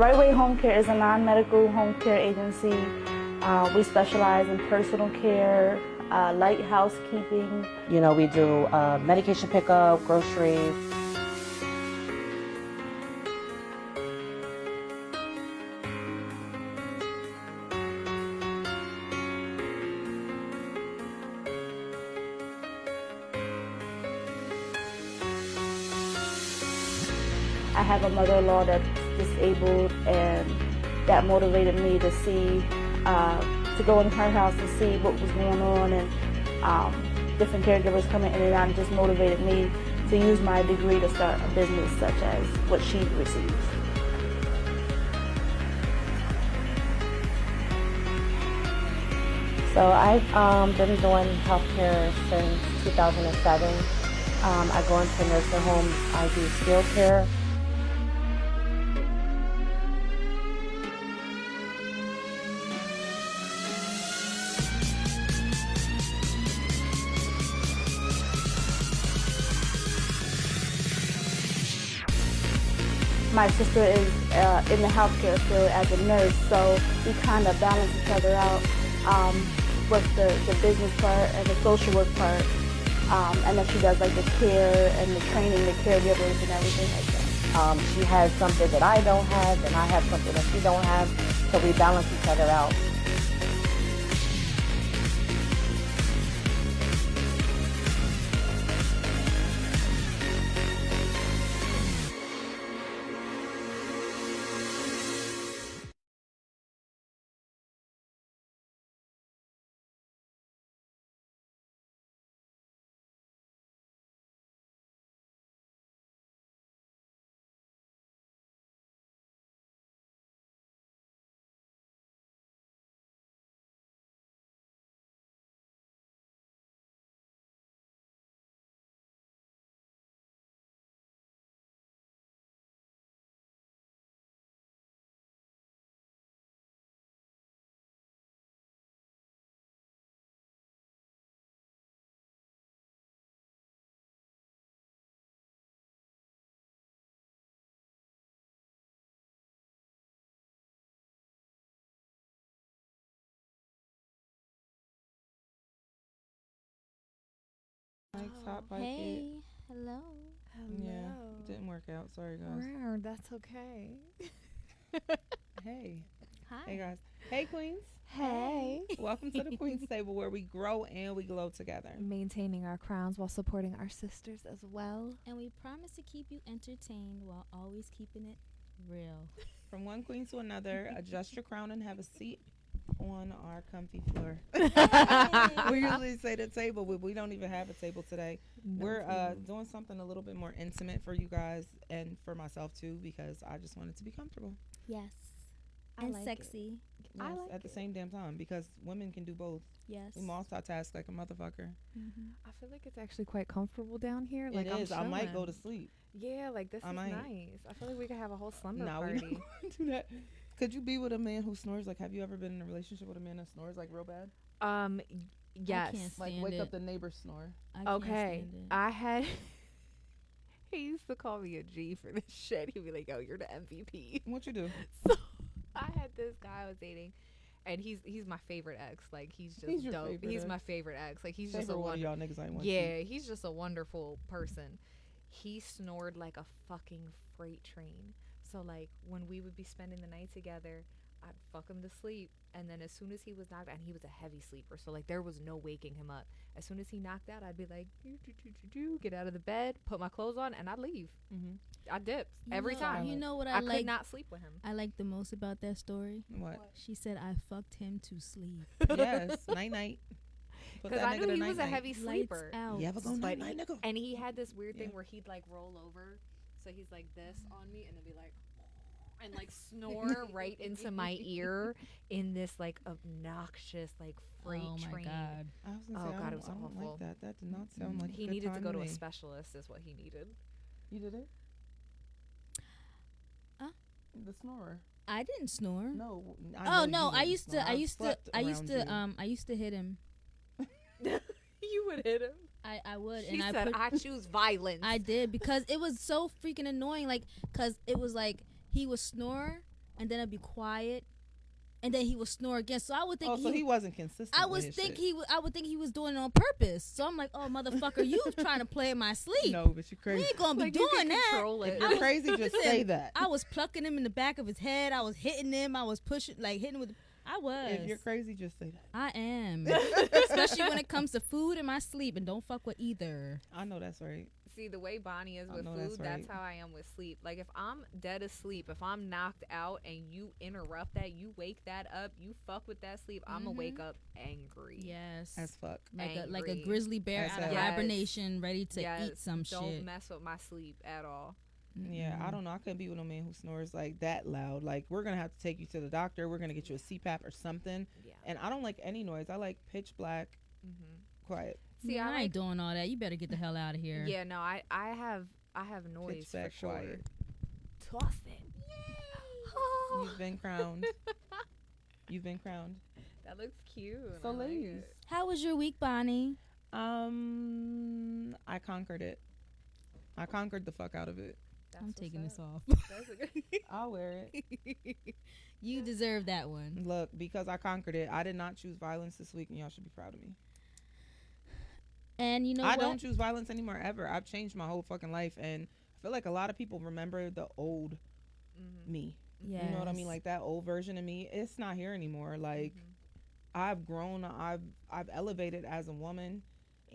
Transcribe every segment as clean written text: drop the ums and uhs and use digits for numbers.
Right Way Home Care is a non-medical home care agency. We specialize in personal care, light housekeeping. You know, we do medication pickup, groceries. I have a mother-in-law that's disabled, and that motivated me to see, to go in her house and see what was going on, and different caregivers coming in and out, and just motivated me to use my degree to start a business such as what she receives. So I've been doing healthcare since 2007. I go into nursing homes. I do skilled care. My sister is in the healthcare field as a nurse, so we kind of balance each other out with the business part and the social work part. And then she does like the care and the training, the caregivers and everything like that. She has something that I don't have, and I have something that she don't have, so we balance each other out. Mike's Hot Pocket. Hey, hello. Yeah, didn't work out. Sorry, guys. Wow, that's okay. Hey. Hi. Hey, guys. Hey, Queens. Hey. Welcome to the Queen's Table, where we grow and we glow together. Maintaining our crowns while supporting our sisters as well. And we promise to keep you entertained while always keeping it real. From one queen to another, adjust your crown and have a seat on our comfy floor. We usually say the table, but we don't even have a table today. We're doing something a little bit more intimate for you guys and for myself too, because I just wanted to be comfortable. Yes. I And like sexy. Yes, I like at the same damn time, because women can do both. Yes. We multitask like a motherfucker. I feel like it's actually quite comfortable down here. Like It is. I might go to chilling. sleep. Yeah, like this I is might. nice. I feel like we could have a whole slumber No, we party. don't do that. Could you be with a man who snores? Like, have you ever been in a relationship with a man that snores like real bad? Yes. can't Like, stand wake it. up the neighbor's snore. I can't Okay. stand it. I had. He used to call me a G for this shit. He'd be like, "Yo, you're the MVP." What you do? So I had this guy I was dating, and he's my favorite ex. Like he's just He's your dope. favorite He's ex. my favorite ex. Like he's just Favorite a one of wonder. y'all niggas ain't want Yeah, he's just a wonderful person. He snored like a fucking freight train. So like when we would be spending the night together, I'd fuck him to sleep, and then as soon as he was knocked out, and he was a heavy sleeper, so like there was no waking him up. As soon as he knocked out, I'd be like, get out of the bed, put my clothes on, and I'd leave. Mm-hmm. I dipped You every know- time. You know what I I could like? not sleep with him. I like the most about that story. What? She said I fucked him to sleep. Yes. Night night. Put Because that I nigga knew to he was a night-night. heavy Lights sleeper. out. You ever go But night night, nigga? And he had this weird thing Yeah. where he'd like roll over, so he's like this on me, and then be like, and like snore right into my ear in this like obnoxious like freight Oh my train. god. I was gonna Oh, say, God, I it don't, was I don't awful. like that. That did not sound like a He good needed to time go to me. a specialist, is what he needed. You did it? Huh? The snorer. I didn't snore. No. Oh no, I used to I I used to hit him. You would hit him. I would She and I said, put, "I choose violence." I did because it was so freaking annoying. Like, cause it was like he would snore, and then it'd be quiet, and then he would snore again. So I would think so he wasn't consistent. I with would his think shit. I would think he was doing it on purpose. So I'm like, oh motherfucker, you trying to play in my sleep? No, but you're We crazy. ain't gonna be Like, you doing can that. control it. If you're crazy, just say that. I was plucking him in the back of his head. I was hitting him. I was pushing, like hitting with. I was. If you're crazy, just say that. I am. Especially when it comes to food and my sleep, and don't fuck with either. I know that's right. See, the way Bonnie is I with know food, that's that's right. how I am with sleep. Like, if I'm dead asleep, if I'm knocked out and you interrupt that, you wake that up, you fuck with that sleep, I'm going to wake up angry. Yes. As fuck. like a angry. grizzly bear As out of hell. hibernation, ready to Yes, eat some don't shit. mess with my sleep at all. Yeah, I don't know. I couldn't be with no man who snores like that loud. Like, we're gonna have to take you to the doctor. We're gonna get you a CPAP or something. Yeah. And I don't like any noise. I like pitch black, quiet. See, I I ain't doing all that. You better get the hell out of here. Yeah, no, I have noise for black, sure. quiet. Toss it. You've been crowned. You've been crowned. That looks cute. So, I like ladies, it. How was your week, Bonnie? I conquered it. I conquered the fuck out of it. That's I'm what's taking this up. off. That's a good. I'll wear it. You deserve that one. Look, because I conquered it. I did not choose violence this week, and y'all should be proud of me. And you know I what? don't choose violence anymore ever. I've changed my whole fucking life, and I feel like a lot of people remember the old me. Yes. You know what I mean? Like that old version of me. It's not here anymore. Like I've grown. I've elevated as a woman,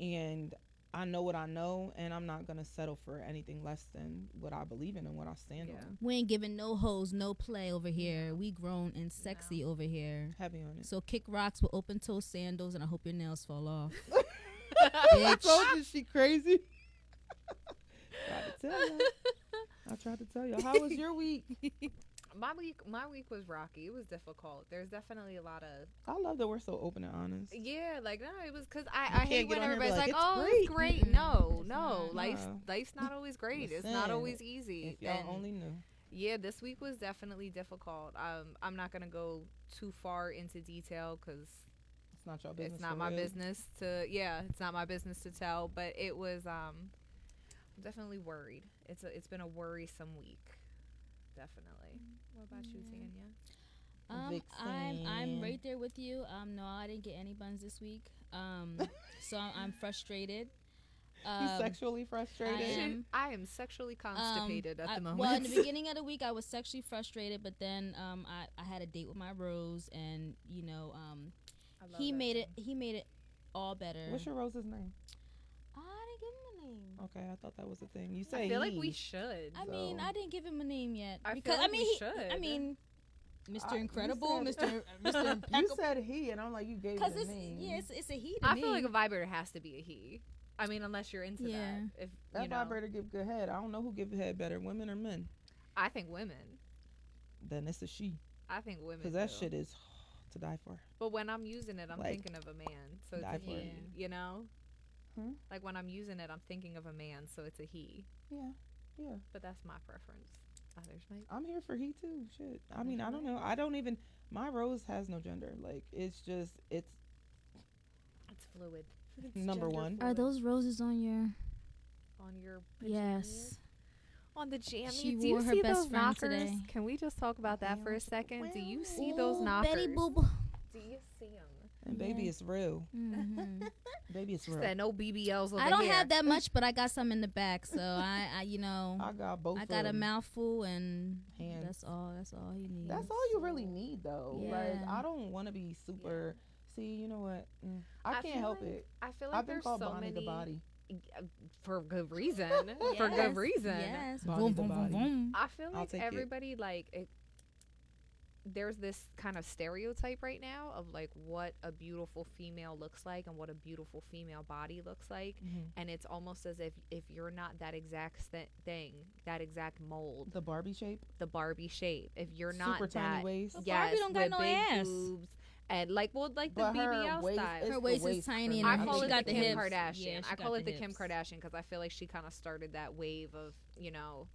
and I know what I know, and I'm not gonna settle for anything less than what I believe in and what I stand on. We ain't giving no hoes no play over here. We grown and sexy over here. Heavy on it. So kick rocks with open toe sandals, and I hope your nails fall off. I told you she crazy. Tried to tell you. I tried to tell you. How was your week? My week was rocky. It was difficult. There's definitely a lot of I love that we're so open and honest. yeah, like no, it was because I hate can't get when on here and be everybody's like, like, "It's oh, great." it's great. No, It's no, not. life's not always great. It's not Listen, always easy. If y'all And only knew. yeah, this week was definitely difficult. I'm not gonna go too far into detail because It's not your business. it's not for my real. business to it's not my business to tell. But it was I'm definitely worried. It's been a worrisome week. Definitely. What about you, Tanya? I'm right there with you. No, I didn't get any buns this week. So I'm frustrated. He's sexually frustrated. I am. I am sexually constipated at the moment. Well, in the beginning of the week, I was sexually frustrated, but then I had a date with my Rose, and you know, I love he that made too. it all better. What's your Rose's name? I didn't give him a name. Okay, I thought that was a thing. You say I feel like he. we should. I mean, So- I didn't give him a name yet I feel because like I mean, we he, should. I mean, Mr. You Incredible, said- Mr. You Impeccable. said he, and I'm like, you gave Because it a it's name. it's a he to I me. feel like a vibrator has to be a he. I mean, unless you're into Yeah. that. If That you know, vibrator give good head. I don't know who give head better, women or men. I think women. Then it's a she, I think women. because that do. shit is to die for. But when I'm using it, I'm Like, thinking of a man, so it's die a for he. it. You know, Hmm? like when I'm using it, I'm thinking of a man, so it's a he. Yeah, yeah. But that's my preference. Others might. I'm here for he too. Shit. I mean, I don't know. I don't even. My Rose has no gender. Like, it's just, it's It's fluid. It's Number gender one. Are fluid. those roses on your? on your Yes. on the jammies? She Do you wore her see best those friend knockers? today. Can we just talk about that for a second? Do you see Ooh, those knockers? Betty Boop. Do you see them? and baby, Yeah. it's real. Mhm. Baby, it's real. Said no BBLs over I don't here. have that much, but I got some in the back, so I you know, I got both. I of got a them. mouthful, and Hands. that's all he needs. That's all you really need, though. Like, Yeah. I don't want to be super. See, you know what? I can't feel help like- it. I feel like I've been there's called so Bonnie many the Body. for good reason. For Yes, good reason. Yes. Bonnie Boom, the boom, boom, body. boom. I feel I'll like take it. everybody like it. There's this kind of stereotype right now of like what a beautiful female looks like and what a beautiful female body looks like, and it's almost as if you're not that exact thing, that exact mold, The Barbie shape. the Barbie shape. If you're not Super tiny that, waist. Well, yes, Barbie don't got with no big ass. boobs and like the But her BBL waist style. is Her the waist is waist tiny, for and me. I call she it got the the Kim hips. Kardashian. Yeah, she I got call it the hips. Kim Kardashian because I feel like she kind of started that wave of, you know,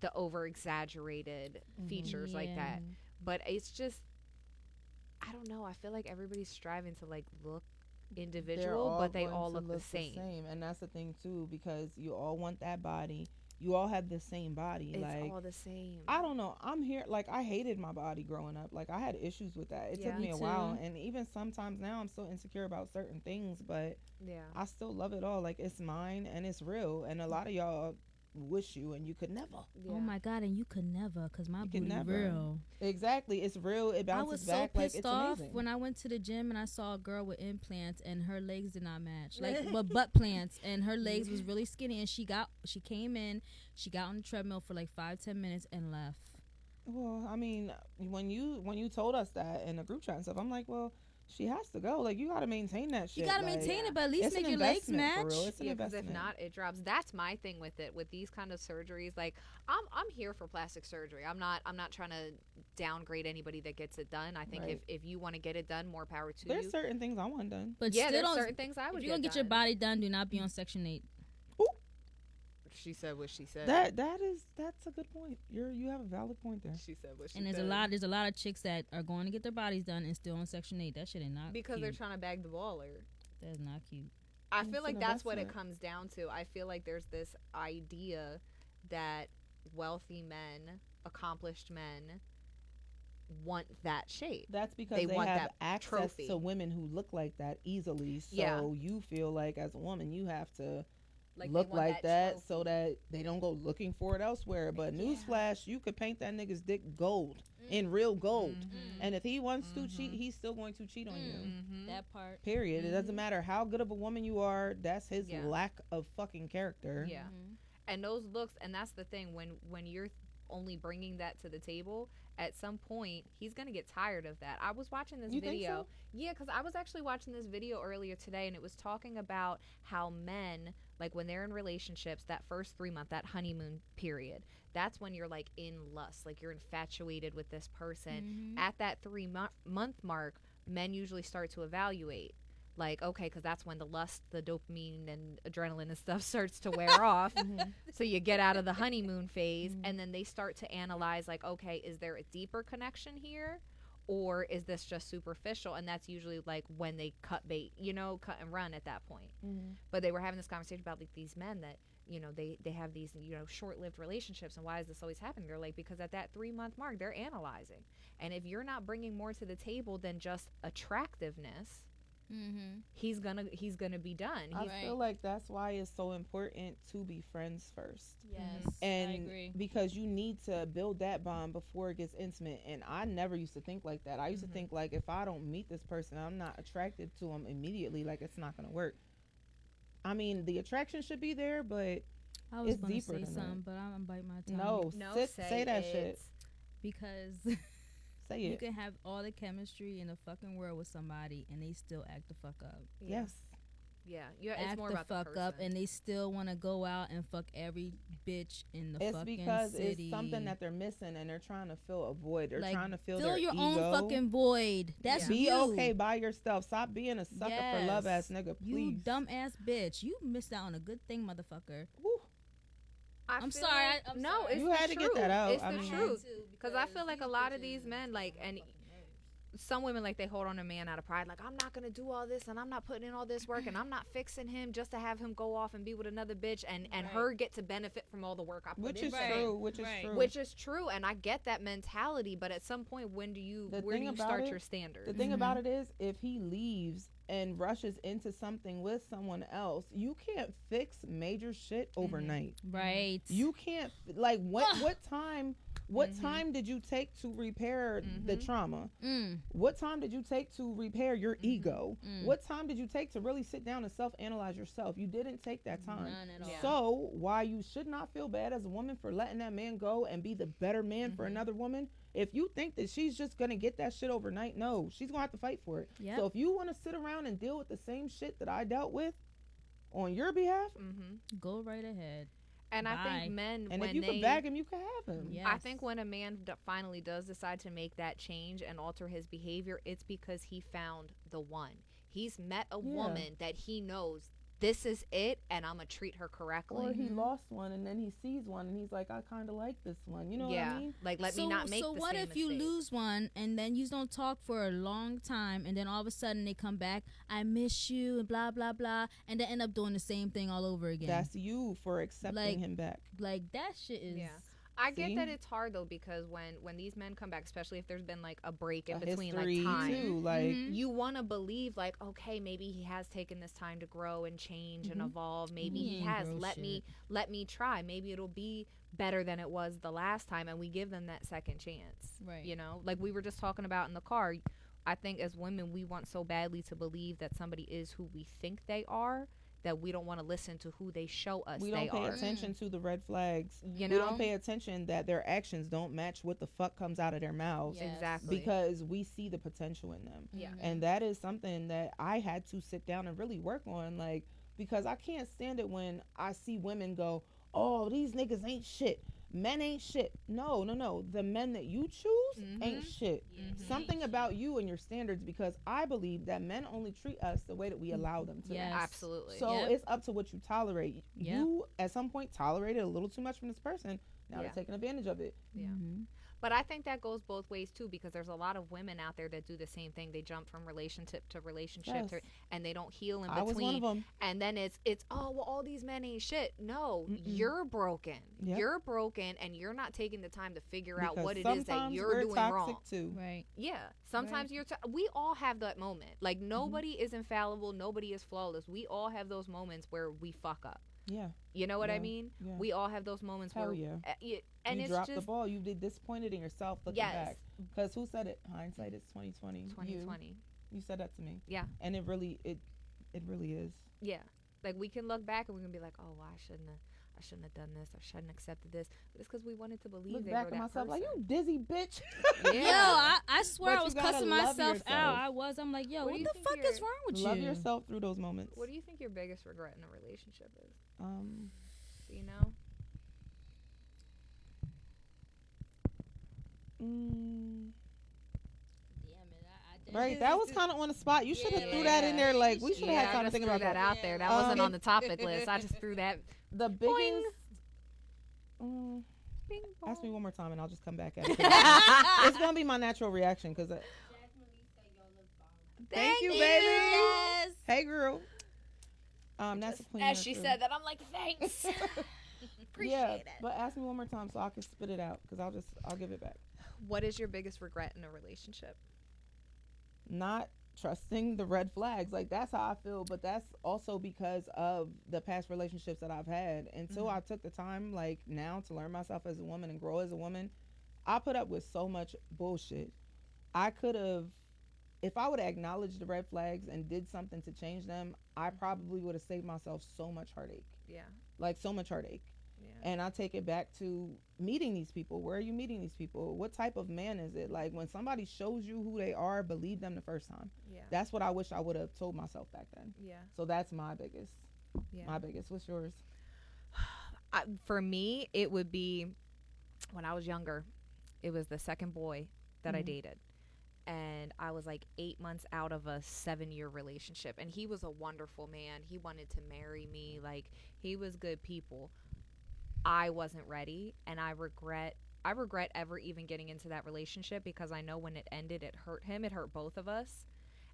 the over exaggerated features like that. Yeah. But it's just, I don't know. I feel like everybody's striving to like look They're individual, but they going all to look the same. And that's the thing too, because you all want that body. you all have the same body. It's like all the same. I don't know. I'm here. Like, I hated my body growing up. Like, I had issues with that. It Yeah. took me Me a while. too. And even sometimes now I'm still insecure about certain things, but Yeah. I still love it all. Like, it's mine and it's real. And a lot of y'all wish you and you could never. Yeah. Oh my God, and you could never, cause my You could booty never. real. Exactly. It's real. It I bounces was so back. Like, pissed it's off amazing. when I went to the gym and I saw a girl with implants and her legs did not match, like but butt plants, and her legs was really skinny. And she came in, she got on the treadmill for like 5-10 minutes and left. Well, I mean, when you told us that in the group chat and stuff, I'm like, well, she has to go. Like, you got to maintain that shit. You gotta like, maintain it, but at least it's an make your legs investment, for match. real. It's an Yeah, because if investment. not, it drops. That's my thing with it. With these kind of surgeries, like I'm here for plastic surgery. I'm not trying to downgrade anybody that gets it done. I think Right. if you want to get it done, more power to There's you. certain things I want done. But Yeah, still there's don't. certain things I would If you're gonna get your done. body done, do not be on Section 8. She said what she said. That's a good point. You have a valid point there. She said what she And said. there's a lot of chicks that are going to get their bodies done and still on Section 8. That shit ain't not because cute. they're trying to bag the baller. That's not cute. I It's feel like an that's what it investment. comes down to. I feel like there's this idea that wealthy men, accomplished men, want that shape. That's because They they want have that access trophy. to women who look like that easily. So Yeah. you feel like as a woman you have to Like, they look want like that so trophy. that they don't go looking for it elsewhere. But Yeah. newsflash, you could paint that nigga's dick gold in real gold. Mhm. And if he wants to cheat, he's still going to cheat on you. Mhm. That part. Period. It doesn't matter how good of a woman you are. That's his Yeah. lack of fucking character. Yeah. Mhm. And those looks, and that's the thing, when you're only bringing that to the table, at some point he's gonna get tired of that. I was watching this You think video. so? Yeah, because I was actually watching this video earlier today, and it was talking about how men, like when they're in relationships, that first 3 month, that honeymoon period, that's when you're like in lust, like you're infatuated with this person. Mhm. At that 3 month mark, men usually start to evaluate. Like, okay, because that's when the lust, the dopamine and adrenaline and stuff starts to wear off. So you get out of the honeymoon phase, and then they start to analyze, like, okay, is there a deeper connection here? Or is this just superficial? And that's usually like when they cut bait, cut and run at that point. But they were having this conversation about like these men that, they have these, short-lived relationships. And why is this always happening? They're like, because at that 3 month mark, they're analyzing. And if you're not bringing more to the table than just attractiveness, Mhm. he's gonna be done. I Right. feel like that's why it's so important to be friends first. Yes, And I agree. because you need to build that bond before it gets intimate. And I never used to think like that. I used to think like if I don't meet this person, I'm not attracted to him immediately, like it's not gonna work. I mean, the attraction should be there, but I was it's gonna deeper say than that. something, but I'm gonna bite my tongue. no, No, say that shit. it. Because Say you it. can have all the chemistry in the fucking world with somebody and they still act the fuck up. Yes. Yeah. It's Act more the about fuck the person. up, and they still want to go out and fuck every bitch in the It's fucking because city. it's something that they're missing and they're trying to fill a void. They're Like, trying to fill fill their your ego. own fucking void. That's Be you. okay by yourself. Stop being a sucker for love ass Yes. nigga, You please. dumbass bitch. You missed out on a good thing, motherfucker. Woo. I'm feel sorry, like- I'm no, sorry. it's You the had to get truth. that out. It's I the mean- truth. Because I feel like a lot of these men, like, and some women, like, they hold on to a man out of pride. Like, I'm not going to do all this, and I'm not putting in all this work, and I'm not fixing him just to have him go off and be with another bitch and her get to benefit from all the work I put Which in. is Right. true. Which is Right. true. Which is true, and I get that mentality, but at some point, where do you The thing about start it- your standards? The thing about it is, if he leaves and rushes into something with someone else, you can't fix major shit overnight. Right. You can't like what time did you take to repair the trauma? What time did you take to repair your ego? What time did you take to really sit down and self-analyze yourself? You didn't take that time. None at all. Yeah. So why you should not feel bad as a woman for letting that man go and be the better man for another woman? If you think that she's just gonna get that shit overnight, no, she's gonna have to fight for it. Yep. So if you want to sit around and deal with the same shit that I dealt with on your behalf, Go right ahead. And I Bye. think men, and when if you they could bag him, you could have him. Yes. I think when a man finally does decide to make that change and alter his behavior, it's because he found the one. He's met a woman that he knows this is it, and I'm gonna treat her correctly. Or he lost one and then he sees one and he's like, I kind of like this one. You know yeah, what I mean? like let me not make So the what same if you mistake. lose one and then you don't talk for a long time and then all of a sudden they come back, I miss you and blah blah blah, and they end up doing the same thing all over again. That's you for accepting Like- him back. like that shit is. Yeah. I get See? that it's hard though, because when these men come back, especially if there's been like a break in A between history like time, too. Like, Mhm. you want to believe like, okay, maybe he has taken this time to grow and change and evolve. Maybe He he ain't has. grow Let me try. Maybe it'll be better than it was the last time, and we give them that second chance. Right. You know, like we were just talking about in the car. I think as women, we want so badly to believe that somebody is who we think they are, that we don't want to listen to who they show us we they don't pay are. attention to the red flags. You We know, don't pay attention that their actions don't match what the fuck comes out of their mouths. Yes. exactly. Because we see the potential in them. Yeah. And that is something that I had to sit down and really work on, like, because I can't stand it when I see women go, oh, these niggas ain't shit, men ain't shit. No, the men that you choose ain't shit. Something about you and your standards, because I believe that men only treat us the way that we allow them to. Yes. Absolutely. So Yep. it's up to what you tolerate. Yep. You at some point tolerated a little too much from this person. Now Yeah. they're taking advantage of it. Yeah. Mhm. But I think that goes both ways too, because there's a lot of women out there that do the same thing. They jump from relationship to relationship, Yes. and they don't heal in I was one between. of them. And then it's oh well, all these men ain't shit. No, Mm-mm. you're broken. Yep. You're broken, and you're not taking the time to figure out Because what it is that sometimes you're we're doing toxic wrong. too. Right. Yeah, sometimes we all have that moment. Like nobody Mm-hmm. is infallible, nobody is flawless. We all have those moments where we fuck up. Yeah. You know what I Yeah, mean? yeah. We all have those moments Hell where yeah. And you it's dropped just the ball. You did disappointed in yourself looking Yes. back. Because who said it? Hindsight is 2020. 2020. You said that to me. Yeah. And it really is. Yeah, like we can look back and we can be like, oh, well, I shouldn't have done this. I shouldn't have accepted this. But it's because we wanted to believe Look they back were at that myself like, person. you dizzy bitch. Yeah. Yo, I swear But I you was gotta cussing love myself out. yourself. I'm like, yo, What do what you the think fuck you're- is wrong with Love you? yourself through those moments. What do you think your biggest regret in a relationship is? Um, Do you know? mm, Damn it, I right, that was kind of on the spot. You should have Yeah. threw that in there. Like, we should have Yeah, had I time to just think threw about that that. out there. That Um, wasn't on the topic list. I just threw that. The biggest. Bing, Ask me bong. one more time and I'll just come back at it. It's gonna be my natural reaction because. Thank you, baby. Yes. Hey, girl. That's a queen. As she said that, I'm like, thanks. Yeah, but ask me one more time so I can spit it out because I'll give it back. What is your biggest regret in a relationship? Not trusting the red flags. Like, that's how I feel, but that's also because of the past relationships that I've had. Until I took the time, like, now to learn myself as a woman and grow as a woman, I put up with so much bullshit. I could have, if I would have acknowledged the red flags and did something to change them, I probably would have saved myself so much heartache. Yeah. Like, so much heartache. Yeah. And I take it back to meeting these people. Where are you meeting these people? What type of man is it? Like, when somebody shows you who they are, believe them the first time. Yeah. That's what I wish I would have told myself back then. Yeah. So that's my biggest. Yeah. My biggest. What's yours? For me, it would be when I was younger. It was the second boy that I dated. And I was like 8 months out of a 7-year relationship. And he was a wonderful man. He wanted to marry me. Like, he was good people. I wasn't ready. And I regret ever even getting into that relationship because I know when it ended, it hurt him. It hurt both of us.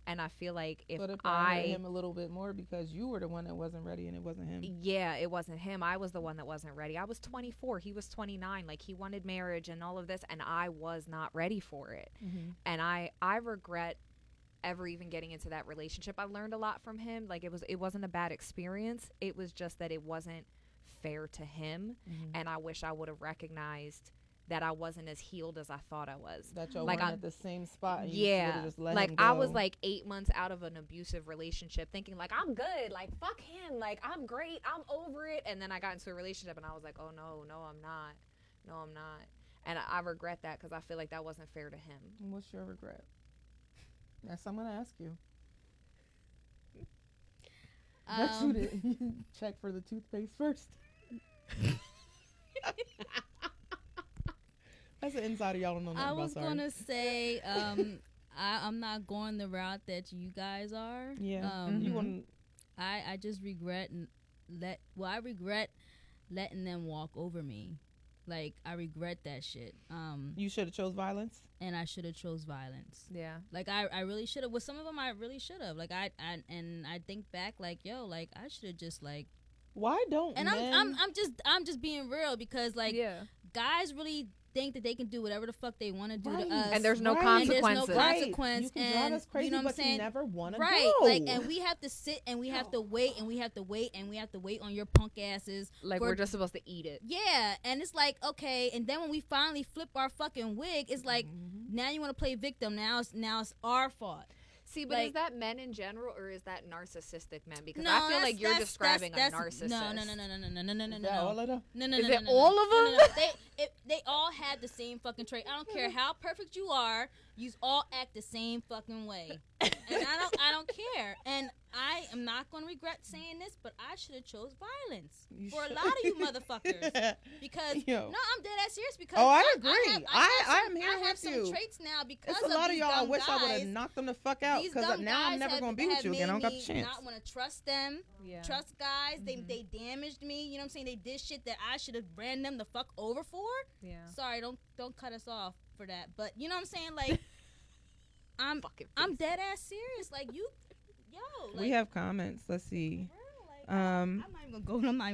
And I feel like if But it probably hurt him a little bit more because you were the one that wasn't ready and it wasn't him. Yeah, it wasn't him. I was the one that wasn't ready. I was 24. He was 29. Like, he wanted marriage and all of this, and I was not ready for it. And I regret ever even getting into that relationship. I learned a lot from him. Like, it wasn't a bad experience. It was just that it wasn't fair to him, and I wish I would have recognized that I wasn't as healed as I thought I was. That y'all Like, weren't I- at the same spot. And you Yeah, would've just let like him I go. was like 8 months out of an abusive relationship thinking like I'm good, like fuck him, like I'm great, I'm over it. And then I got into a relationship and I was like, oh no, I'm not. And I regret that because I feel like that wasn't fair to him. And what's your regret? That's what I'm gonna ask you. Bet you didn't check for the toothpaste first. That's an insider y'all don't know nothing I about. was Sorry. gonna say, I'm not going the route that you guys are. Yeah, Um, you want I just regret I regret letting them walk over me. Like, I regret that shit. You should have chose violence. And I should have chose violence. Yeah. Like, I really should have. With some of them, I really should have. Like, I think back, like, yo, like, I should have just, like. Why don't And men? I'm just being real, because, like, guys really think that they can do whatever the fuck they want to do to us. And there's no Right. And there's consequences. no consequence. You can and drive us crazy, you know what but I'm saying? you never want to Right, go. like, and we have to sit and we have to wait and we have to wait and we have to wait on your punk asses. Like, for- we're just supposed to eat it. Yeah, and it's like, okay, and then when we finally flip our fucking wig, it's like, now you want to play victim. Now it's our fault. See, but Like- is that men in general, or is that narcissistic men? Because No, I feel that's- like you're that's- describing that's- a narcissist. No. Is that all of them? No. Is it no. all of No, them? no. They all have the same fucking trait. I don't care how perfect you are. You all act the same fucking way, and I don't care. And I am not going to regret saying this, but I should have chose violence You for should. a lot of you motherfuckers. Because Yo. no, I'm dead ass serious. Because Oh, I I agree. have I'm here I have with some you. traits now because It's a lot of these y'all. I dumb wish I would guys. have knocked them the fuck out, These because dumb now I'm guys never have- gonna be with have you again. I don't made got the me chance. Not want to trust them. Yeah. Trust guys. They damaged me. You know what I'm saying? They did shit that I should have ran them the fuck over for. Yeah. Sorry, don't cut us off for that. But you know what I'm saying? Like, I'm Fucking I'm face. dead ass serious. Like, you, yo. Like, We have comments. Let's see. bro, like, Um, I'm not even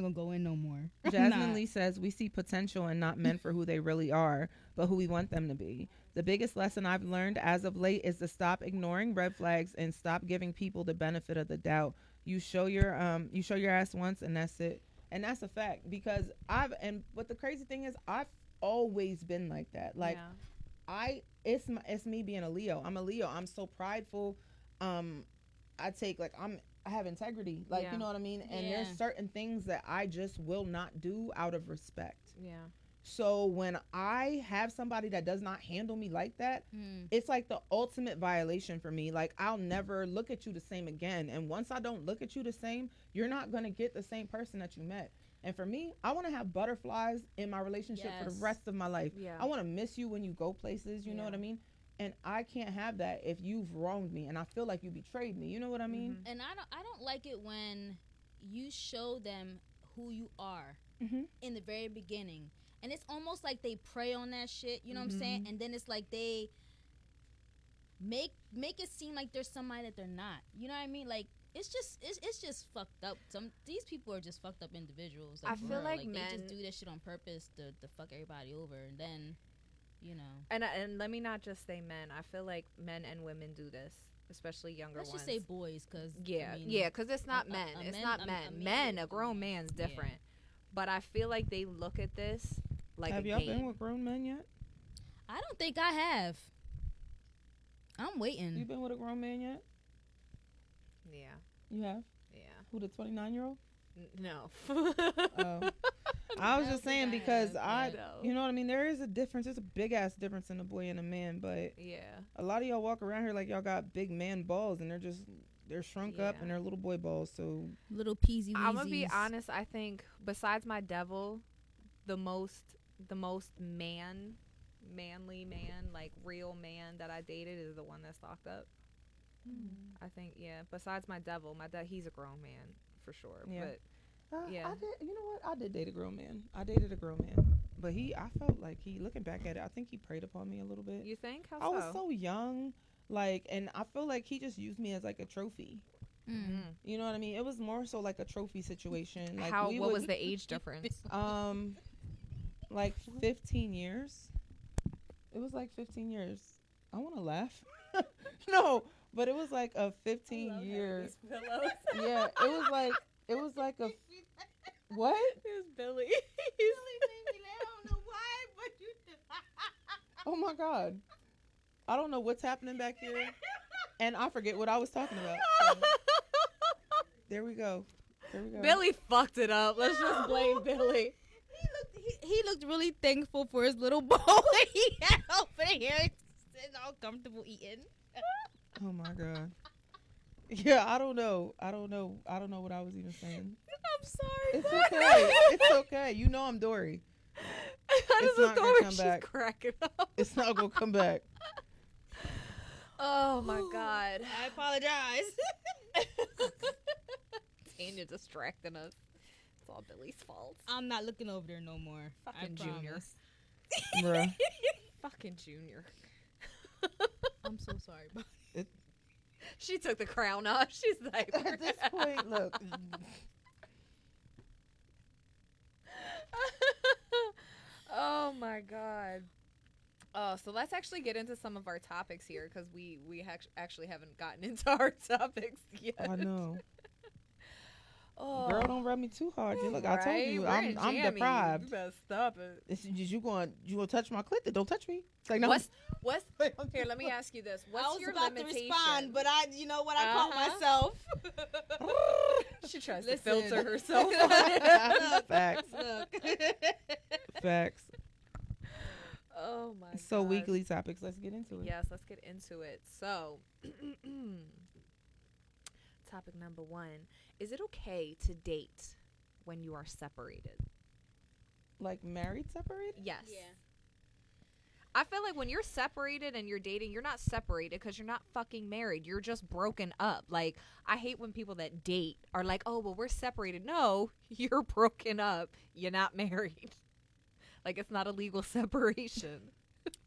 gonna go in no more. Jasmine Lee says, we see potential and not men for who they really are, but who we want them to be. The biggest lesson I've learned as of late is to stop ignoring red flags and stop giving people the benefit of the doubt. You show your ass once and that's it. And that's a fact, because but the crazy thing is, I've always been like that. Like, Yeah. it's me being a Leo. I'm a Leo. I'm so prideful. I have integrity. Like, Yeah. you know what I mean? And Yeah. there's certain things that I just will not do out of respect. Yeah. So when I have somebody that does not handle me like that, it's like the ultimate violation for me. Like, I'll never look at you the same again. And once I don't look at you the same, you're not going to get the same person that you met. And for me, I want to have butterflies in my relationship for the Yes. rest of my life. Yeah. I want to miss you when you go places, you know Yeah. what I mean? And I can't have that if you've wronged me and I feel like you betrayed me. You know what I mean? Mhm. And I don't like it when you show them who you are Mhm. in the very beginning, and it's almost like they prey on that shit. You know what I'm saying? And then it's like they make it seem like there's somebody that they're not. You know what I mean? Like, it's just fucked up. These people are just fucked up individuals. Like, I for feel real. like they men- just do that shit on purpose to fuck everybody over, and then, you know. And let me not just say men. I feel like men and women do this, especially younger Let's ones. just say boys, because Yeah, I mean, yeah, because it's not a- men. a It's man- not a- men. a man Men, is- a grown man's yeah. different. But I feel like they look at this like Have a y'all game. been with grown men yet? I don't think I have. I'm You waiting. been with a grown man yet? Yeah, You have? yeah. Who, the 29-year-old? No. Oh. I was I just don't saying think I because have, you know what I mean? There is a difference. There's a big ass difference in a boy and a man, but Yeah. a lot of y'all walk around here like y'all got big man balls and they're shrunk up Yeah. and they're little boy balls. So Little peasy weasies. I'm gonna be honest. I think besides my devil, the most manly man, like real man that I dated is the one that's locked up. I think, yeah. Besides my devil, he's a grown man for sure. Yeah. But yeah. I did, you know what? I did date a grown man. I dated a grown man, but I felt like looking back at it, I think he preyed upon me a little bit. you think how I was so young, like, and I feel like he just used me as like a trophy. You know what I mean? It was more so like a trophy situation. Like, what was the age difference? Like 15 years. It was like 15 years. I want to laugh. No, but it was like a 15 year. Yeah, it was like a what? It's Billy. I don't know why, but you. Oh my God. I don't know what's happening back here. And I forget what I was talking about. So, there we go. Billy fucked it up. Let's just blame Billy. He looked really thankful for his little bowl that he had over here, sitting all comfortable eating. Oh my God. Yeah, I don't know what I was even saying. I'm sorry. It's okay. It's okay. You know I'm Dory. That It's is a not gonna story. come She's back. cracking up. It's not gonna come back. Oh my God. I apologize. Tanya distracting us. It's all Billy's fault. I'm not looking over there no more. Fucking I Junior. promise. Bruh. Fucking Junior. I'm so sorry, but She took the crown off. She's like, At this point, look. oh my god. Oh, so let's actually get into some of our topics here because we actually haven't gotten into our topics yet. I know. Oh, Girl, don't rub me too hard. Look, I told right? you, We're in I'm jammies. deprived. You better stop it. You going to touch my clit? Don't touch me. It's like, no. What's here? Let me ask you this: What's I was your about limitation? to respond, but you know what? I caught Uh-huh. myself. She tries Listen. to filter herself. Facts. Look. Facts. Oh my. So gosh. weekly topics. Let's get into it. Yes, let's get into it. So, topic number 1: Is it okay to date when you are separated? Like married, separated? Yes. Yeah. I feel like when you're separated and you're dating, you're not separated because you're not fucking married. You're just broken up. Like, I hate when people that date are like, oh, well, we're separated. No, you're broken up. You're not married. Like, it's not a legal separation.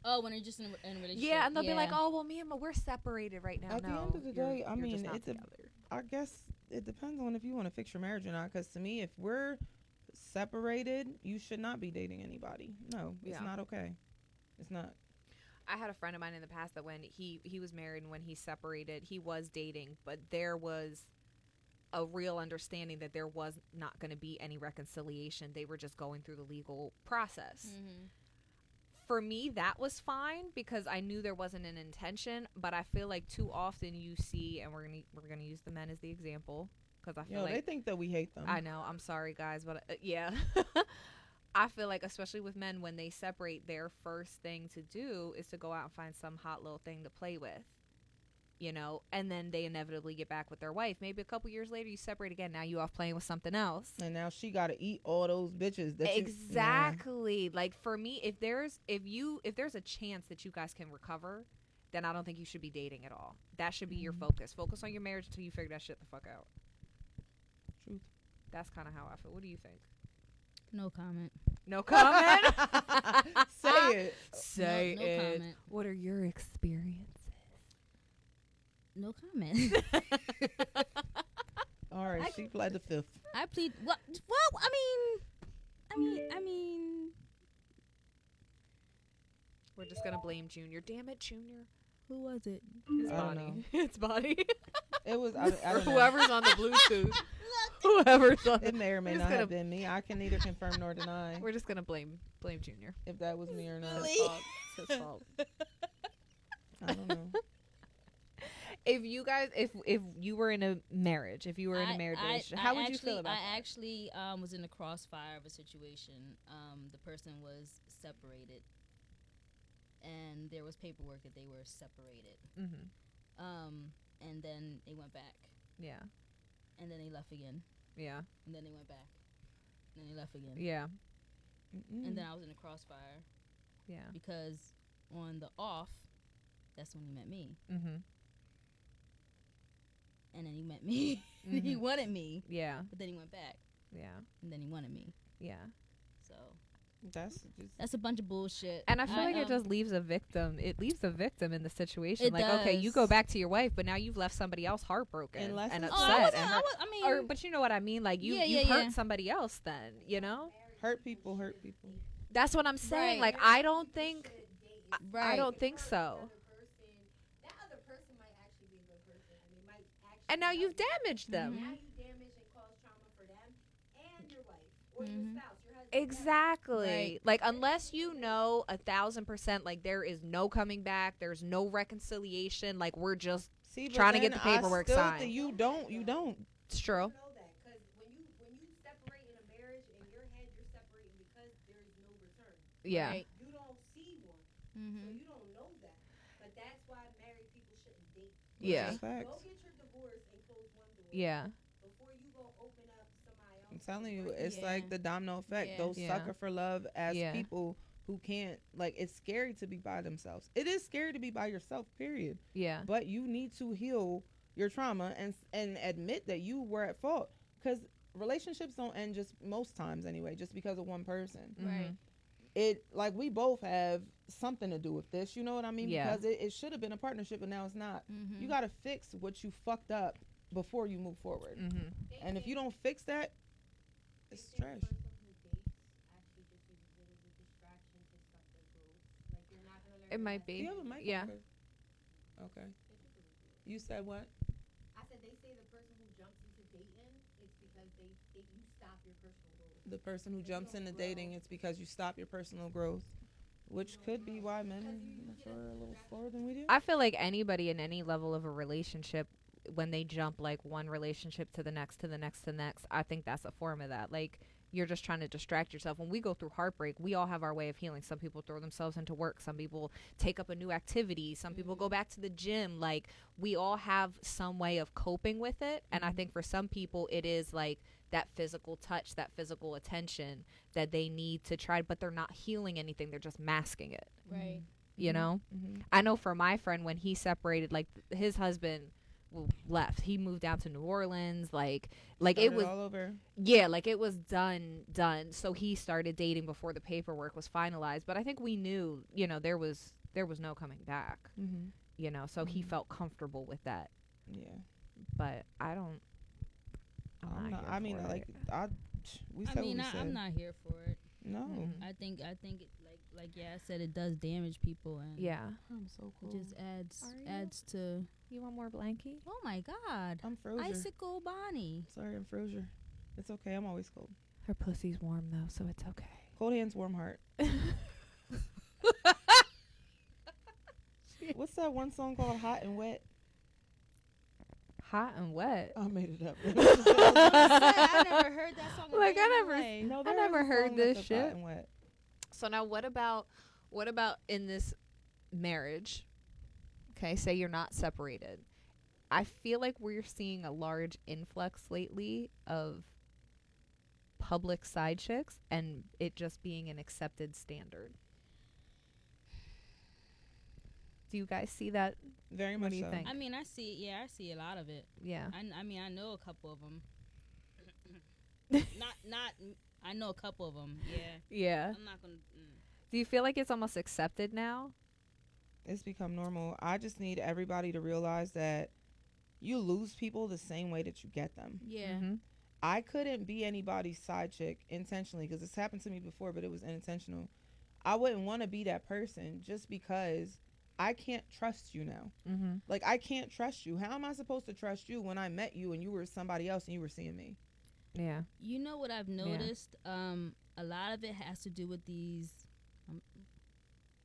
Oh, when you're just in a relationship. Yeah, and they'll be like, oh, well, me and we're separated right now. At the No, end of the you're- day, I you're just mean, not it's together. I guess it depends on if you want to fix your marriage or not. Because to me, if we're separated, you should not be dating anybody. No, it's Yeah. not okay. It's not. I had a friend of mine in the past that when he was married and when he separated, he was dating, but there was a real understanding that there was not going to be any reconciliation. They were just going through the legal process. Mm-hmm. For me, that was fine because I knew there wasn't an intention, but I feel like too often you see, and we're gonna use the men as the example because I feel They like think that we hate them. I know. I'm sorry, guys, but yeah. I feel like, especially with men, when they separate, their first thing to do is to go out and find some hot little thing to play with, and then they inevitably get back with their wife. Maybe a couple years later, you separate again. Now you off playing with something else. And now she got to eat all those bitches. That Exactly. Like for me, if there's a chance that you guys can recover, then I don't think you should be dating at all. That should be your focus. Focus on your marriage until you figure that shit the fuck out. Truth. That's kind of how I feel. What do you think? No comment. No comment. Say it. Say No it. comment. What are your experiences? No comment. All right, she pled the fifth. I plead. Well, I mean. We're just gonna blame Junior. Damn it, Junior. Who was it? It's I don't Bonnie. know. It's Bonnie. It was I Or don't know. whoever's on the Bluetooth. Whoever's on. It may or may We're just not gonna- have been me. I can neither confirm nor deny We're just gonna blame Junior. if that was me or not. Really? It's his fault. I don't know. If you guys, if you were in a marriage, if you were in a marriage relationship, how would you feel about I that? actually was in the crossfire of a situation. The person was separated, and there was paperwork that they were separated. Mm-hmm. And then they went back, Yeah. and then they left again, Yeah. and then they went back, and then they left again. Yeah. And then I was in the crossfire Yeah. because on the off, that's when he met me, Mm-hmm. and then he met me. He wanted me, Yeah. but then he went back, Yeah. and then he wanted me. Yeah. So That's just that's a bunch of bullshit. And I feel like it just leaves a victim. It leaves a victim in the situation. It Like, okay, you does. go back to your wife, but now you've left somebody else heartbroken Unless and it's- Oh, upset. I and wasn't- hurt. I mean, Or, but you know what I mean? Like, you Yeah, hurt yeah. somebody else then, hurt people. Hurt people. That's what I'm saying. Right. Like, I don't think, I right. don't think so. That other person might actually be a good person. I mean, might actually. And now help you've you. damaged them. Now you damage and cause trauma for them and your wife or Mhm. your spouse, your husband. Exactly. Right. Like, unless you know 1,000%, like, there is no coming back, there's no reconciliation, like, we're just, See, but Trying to get then the paperwork I still signed. think you don't. it's true. You know that because when you separate in a marriage, in your head you're separating because there is no return. Yeah. Right. You don't see one, so Mm-hmm. you don't know that. But that's why married people shouldn't date. Yeah. That's facts. Go get your divorce and close one door. Yeah. Before you go open up somebody else. I'm telling you, it's Yeah. like the domino effect. Yeah. Those Yeah. sucker for love as Yeah. people who can't, like, it's scary to be by themselves. It is scary to be by yourself, period. Yeah. But you need to heal your trauma and admit that you were at fault. because relationships don't end just most times anyway, just because of one person. Right. It like we both have something to do with this. You know what I mean? Yeah. Because it should have been a partnership, but now it's not. Mm-hmm. You got to fix what you fucked up before you move forward. And if you don't fix that, it's trash. It might Do be. you have a mic? Yeah. Okay. You said what? I said they say the person who jumps into dating, it's because you stop your personal growth. The person who jumps into dating, it's because you stop your personal growth, which could be why men mature a little slower than we do. I feel like anybody in any level of a relationship, when they jump like one relationship to the next, to the next, to the next, I think that's a form of that. Like, you're just trying to distract yourself. When we go through heartbreak, we all have our way of healing. Some people throw themselves into work. Some people take up a new activity. Some people go back to the gym. Like, we all have some way of coping with it. And I think for some people, it is like that physical touch, that physical attention that they need to try, but they're not healing anything. They're just masking it. Right. You know? Mm-hmm. I know for my friend, when he separated, like, his husband left. He moved down to New Orleans. Like it was all over. Yeah, like it was done. So he started dating before the paperwork was finalized. But I think we knew, you know, there was no coming back. Mm-hmm. You know, so he felt comfortable with that. Yeah. But I don't. I'm not, here I mean, for like it. we I said mean, what we said. I'm not here for it. No. I think it, like I said, it does damage people, and Yeah. I'm so it cool. just adds Are you? adds to. You want more blankie? Oh my God, I'm frozen. Icicle Bonnie. Sorry, I'm frozen. It's okay. I'm always cold. Her pussy's warm though, so it's okay. Cold hands, warm heart. What's that one song called Hot and Wet? Hot and wet. I made it up. I never heard that song. a Like, day I in my never life. No, I there never is a heard song that this says shit. Hot and Wet. So now what about in this marriage? Okay, say you're not separated. I feel like we're seeing a large influx lately of public side chicks and it just being an accepted standard. Do you guys see that? Very What much do you so. think? I mean, I see a lot of it. Yeah. I mean, I know a couple of them. I know a couple of them. Yeah. Yeah. I'm not gonna. Do you feel like it's almost accepted now? It's become normal. I just need everybody to realize that you lose people the same way that you get them. Yeah. Mm-hmm. I couldn't be anybody's side chick intentionally because it's happened to me before, but it was unintentional. I wouldn't want to be that person just because I can't trust you now. Mm-hmm. Like, I can't trust you. How am I supposed to trust you when I met you and you were somebody else and you were seeing me? Yeah. You know what I've noticed? A lot of it has to do with these.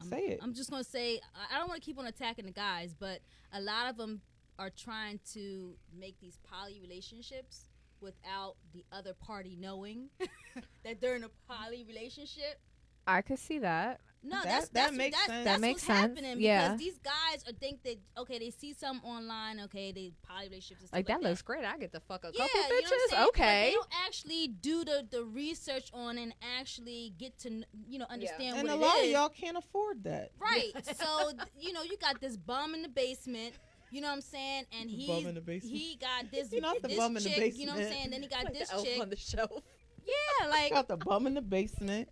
Say it. I'm just gonna say I don't want to keep on attacking the guys, but a lot of them are trying to make these poly relationships without the other party knowing that they're in a poly relationship. I could see that. No, That that's makes that's, sense. That's That makes what's sense. happening Yeah. because these guys are think that okay, they see something online, okay, they poly relationships and stuff Like, that that looks great. I get to fuck a yeah, couple you know what I'm bitches. saying? But Okay. they don't actually do the research on and actually get to understand And what a it lot is. of y'all can't afford that. Right. So you got this bum in the basement. You know what I'm saying? And Bum in the basement. he got this You're not the this bum in the chick. You know what I'm basement. saying? Then he got this elf chick. on the shelf. Yeah, like Got the bum in the basement.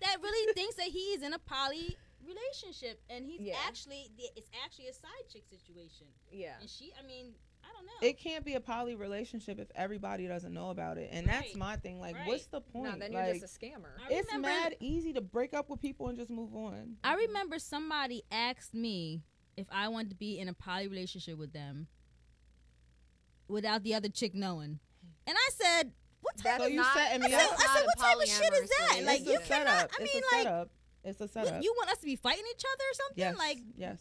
that really thinks that he's in a poly relationship, and he's Yeah. it's actually a side chick situation. Yeah. And I mean, I don't know. It can't be a poly relationship if everybody doesn't know about it. And that's Right. my thing. Like, Right. what's the point? No, then like, you're just a scammer. I it's remember- mad easy to break up with people and just move on. I remember somebody asked me if I wanted to be in a poly relationship with them without the other chick knowing. And I said, what type So of you setting me I up? said, what type of shit is that? Like, It's you a setup. I It's mean, a like, setup. It's a setup. you want us to be fighting each other or something? Yes. Like, Yes.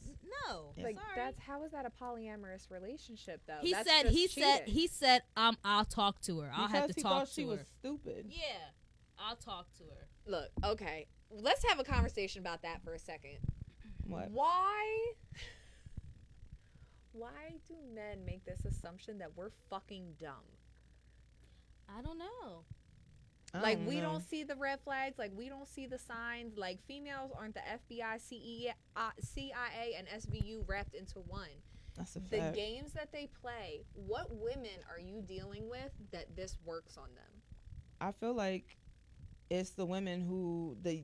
no. Yes. Like, Sorry. how is that a polyamorous relationship though? He That's said, just he cheating. said, I'll talk to her. I'll have Because to he talk thought to she her. was stupid. Yeah, I'll talk to her. Look, okay. Let's have a conversation about that for a second. What? Why do men make this assumption that we're fucking dumb? I don't know. I Like, don't we know. don't see the red flags. Like, we don't see the signs. Like, females aren't the FBI, CIA, and SVU wrapped into one. That's a The fact. games that they play, what women are you dealing with that this works on them? I feel like it's the women who the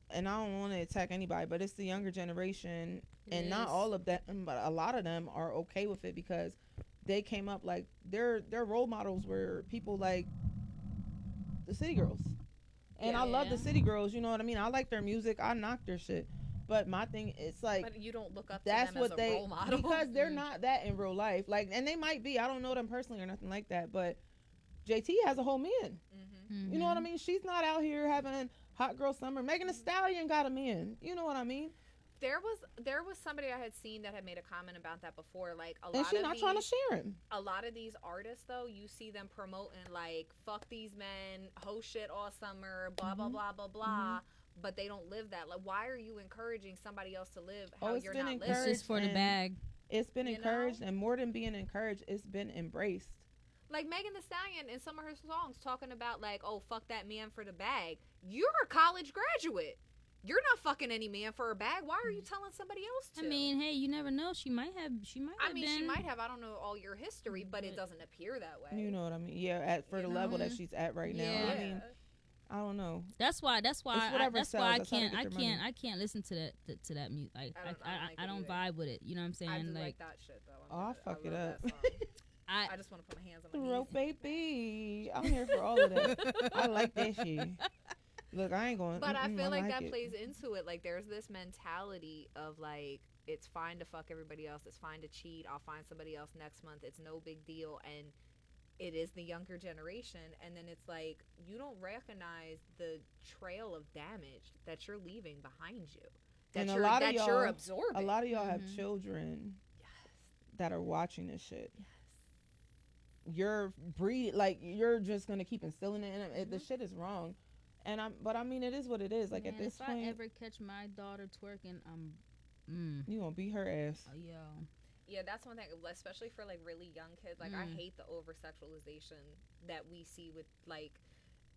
and I don't want to attack anybody, but it's the younger generation, and not all of them, but a lot of them are okay with it because they came up like their role models were people like the City Girls, and I love the Yeah. City Girls. You know what I mean? I like their music. I knock their shit, but my thing it's like But you don't look up to that's them what as a they role model. because they're not that in real life. Like, and they might be. I don't know them personally or nothing like that, but JT has a whole man. Mm-hmm. You know what I mean? She's not out here having hot girl summer. Megan Thee Stallion got a man. You know what I mean? There was somebody I had seen that had made a comment about that before. Like a And lot she's of not these, trying to share him. a lot of these artists though, you see them promoting like fuck these men, hoe shit all summer, blah blah blah blah blah. But they don't live that. Like, why are you encouraging somebody else to live how it's you're been not It's encouraged. living? just for the and- bag. It's been You encouraged, know? and more than being encouraged, it's been embraced. Like Megan Thee Stallion in some of her songs talking about like, oh fuck that man for the bag. You're a college graduate. You're not fucking any man for a bag. Why are you telling somebody else to? I mean, hey, you never know. She might have. I mean, been, she might have. I don't know all your history, but it doesn't appear that way. You know what I mean? Yeah, for the You level know? that she's at right now. Yeah. I mean, I don't know. That's why. It's whatever That's sells. why I That's how they can't. get I their can't. money. I can't listen to that music. Like I don't like I it don't either. vibe with it. You know what I'm saying? I do like that shit though. Oh, I'll fuck it up. I just want to put my hands on my Throw knees. baby. I'm here for all of that. I like that shit. Look, I ain't going. But I feel like that it. plays into it. Like there's this mentality of like it's fine to fuck everybody else. It's fine to cheat. I'll find somebody else next month. It's no big deal. And it is the younger generation. And then it's like you don't recognize the trail of damage that you're leaving behind you. That And a you're lot of that y'all- you're absorbing. A lot of y'all have Mhm. children Yes. that are watching this shit. Yes. You're you're just gonna keep instilling it in them. The shit is wrong, but I mean, it is what it is. Like Man, at this if point, I ever catch my daughter twerking, you gonna beat her ass. yo. Yeah, that's one thing, especially for like really young kids. Like I Mm. hate the over sexualization that we see with like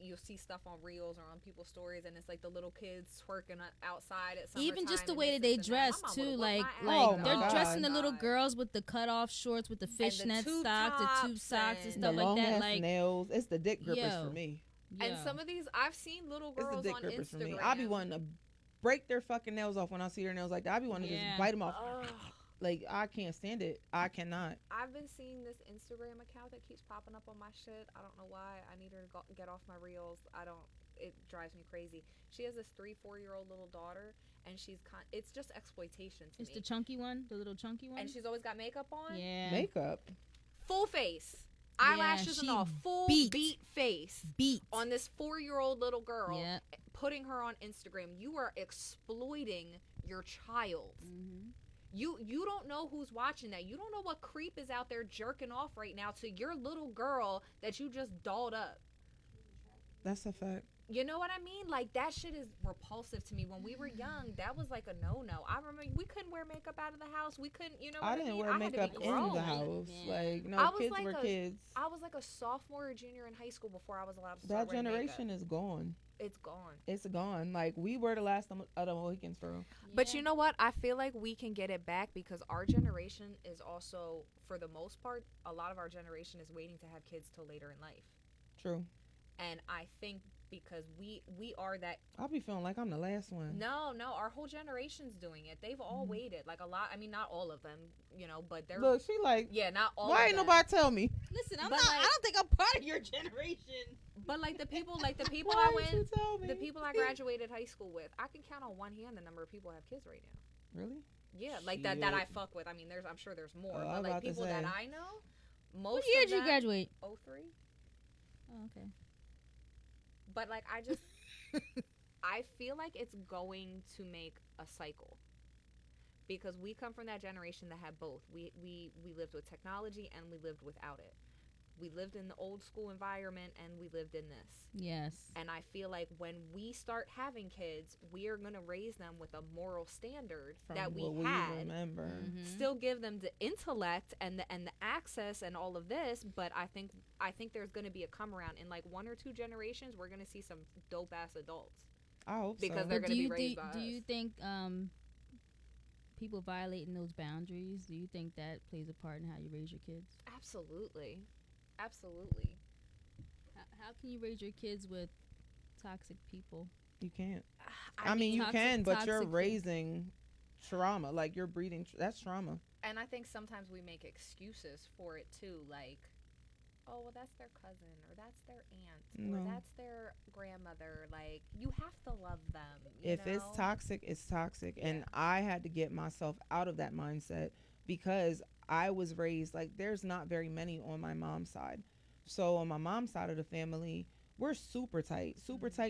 you'll see stuff on reels or on people's stories, and it's like the little kids twerking outside at summertime. Even just the and way this, that they this, and dress that. My mama too, would've like whooped my ass. Oh my they're God. dressing the little God. girls with the cutoff shorts with the fishnet tube socks, the tube tops socks and and- The stuff long like that. ass Like, nails. It's the dick grippers Yo. for me. And yo. some of these, I've seen little It's the girls dick on grippers for me. Instagram. I be wanting to break their fucking nails off when I see their nails like that. I be wanting to Yeah. just bite them off. Ugh. Like I can't stand it. I cannot. I've been seeing this Instagram account that keeps popping up on my shit. I don't know why. I need her to get off my reels. It drives me crazy. She has this 3-4-year-old little daughter, and it's just exploitation to It's me. the chunky one, the little chunky one. And she's always got makeup on. yeah. Makeup. Full face. Yeah, Eyelashes and she all. Full beat. beat face. Beat. On this 4-year-old little girl. Yeah. Putting her on Instagram. You are exploiting your child. Mm-hmm. You don't know who's watching that. You don't know what creep is out there jerking off right now to your little girl that you just dolled up. That's a fact. You know what I mean? Like that shit is repulsive to me. When we were young, that was like a no-no. I remember we couldn't wear makeup out of the house. We couldn't, you know what I I mean? didn't wear I had to be makeup in grown. the house. Yeah. Like no, I was kids like were a- kids. I was like a sophomore or junior in high school before I was allowed to That start wearing generation makeup. is gone. It's gone. It's gone. Like we were the last of the Mohicans for real. But you know what? I feel like we can get it back because our generation is also, for the most part, a lot of our generation is waiting to have kids till later in life. True. And I think because we are that. I'll be feeling like I'm the last one. No, our whole generation's doing it. They've all waited. Like a lot. I mean, not all of them, you know, but they're. Look, she like. Yeah, not all. Why of ain't them. nobody tell me? Listen, But, like- I don't think I'm part of your generation. But like the people I Why went, ain't you tell me? the people I graduated high school with, I can count on one hand the number of people who have kids right now. Really? Yeah, like that I Shit. fuck with. I mean, I'm sure there's more, I was but like about to people that say. I know, most What year of did you them, graduate? 03. Oh, okay. But like I just I feel like it's going to make a cycle. Because we come from that generation that had both. We lived with technology and we lived without it. We lived in the old school environment and we lived in this. Yes. And I feel like when we start having kids, we are going to raise them with a moral standard From that we what had. we remember. Mhm. Still give them the intellect and the access and all of this, but I think there's going to be a come around in like 1 or 2 generations. We're going to see some dope ass adults. I hope Because so. they're But gonna be do raised by you us. think people violating those boundaries, do you think that plays a part in how you raise your kids? Absolutely. Absolutely. How can you raise your kids with toxic people? You can't. I mean, you toxic- can, but you're toxic- raising trauma. Like, you're breeding. That's trauma. And I think sometimes we make excuses for it too, like, oh, well, that's their cousin, or that's their aunt, or No. that's their grandmother. Like, you have to love them. If it's toxic, it's toxic. And I had to get myself out of that mindset because I was raised like there's not very many on my mom's side. So on my mom's side of the family, we're super tight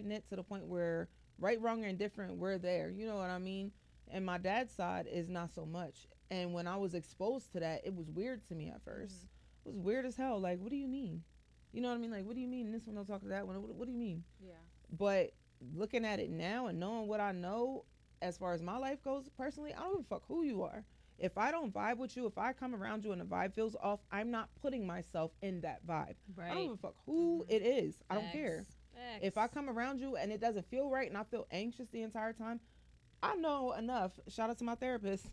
knit to the point where right, wrong, or indifferent, we're there. You know what I mean? And my dad's side is not so much. And when I was exposed to that, it was weird to me at 1st. It was weird as hell. Like, what do you mean? You know what I mean? Like, what do you mean? This one don't talk to that one. What do you mean? Yeah. But looking at it now and knowing what I know as far as my life goes personally, I don't give a fuck who you are. If I don't vibe with you, if I come around you and the vibe feels off, I'm not putting myself in that vibe. Right. I don't give a fuck who it is. I don't care. If I come around you and it doesn't feel right and I feel anxious the entire time, I know enough, shout out to my therapist,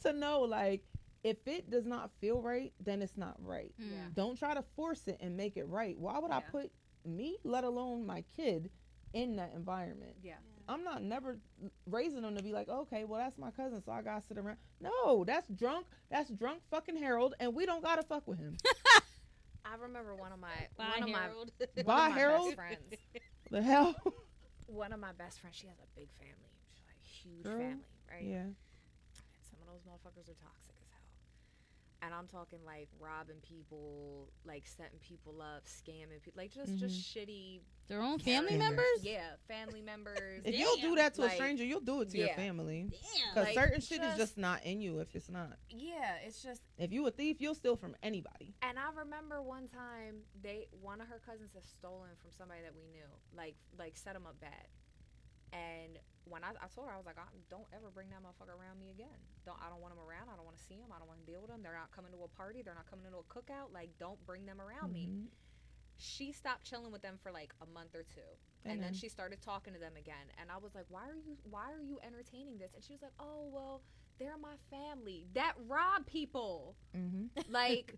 to know, like, if it does not feel right, then it's not right. Yeah. Don't try to force it and make it right. Why would I Yeah. put me, let alone my kid, in that environment? Yeah. I'm not never raising them to be like, okay, well, that's my cousin, so I gotta sit around. No, that's drunk fucking Harold, and we don't gotta fuck with him. I remember one of my Harold. one Bye, of my Harold. best friends. The hell? One of my best friends, she has a big family. She's like huge Girl. family, right? Yeah. Some of those motherfuckers are toxic as hell. And I'm talking like robbing people, like setting people up, scamming people, like just shitty Their own family Scammers. members? Yeah, family members. If you'll do that to a Like, stranger, you'll do it to your yeah. family. Damn. Because Like, certain shit is just- just not in you if it's not. Yeah, it's just. If you a thief, you'll steal from anybody. And I remember one time one of her cousins had stolen from somebody that we knew, like set them up bad. And when I told her, I was like, don't ever bring that motherfucker around me again. I don't want him around. I don't want to see him. I don't want to deal with him. They're not coming to a party. They're not coming to a cookout. Like, don't bring them around me. Mhm. She stopped chilling with them for like a month or two. And then she started talking to them again. And I was like, why are you entertaining this? And she was like, oh, well, they're my family that rob people. Mhm. Like,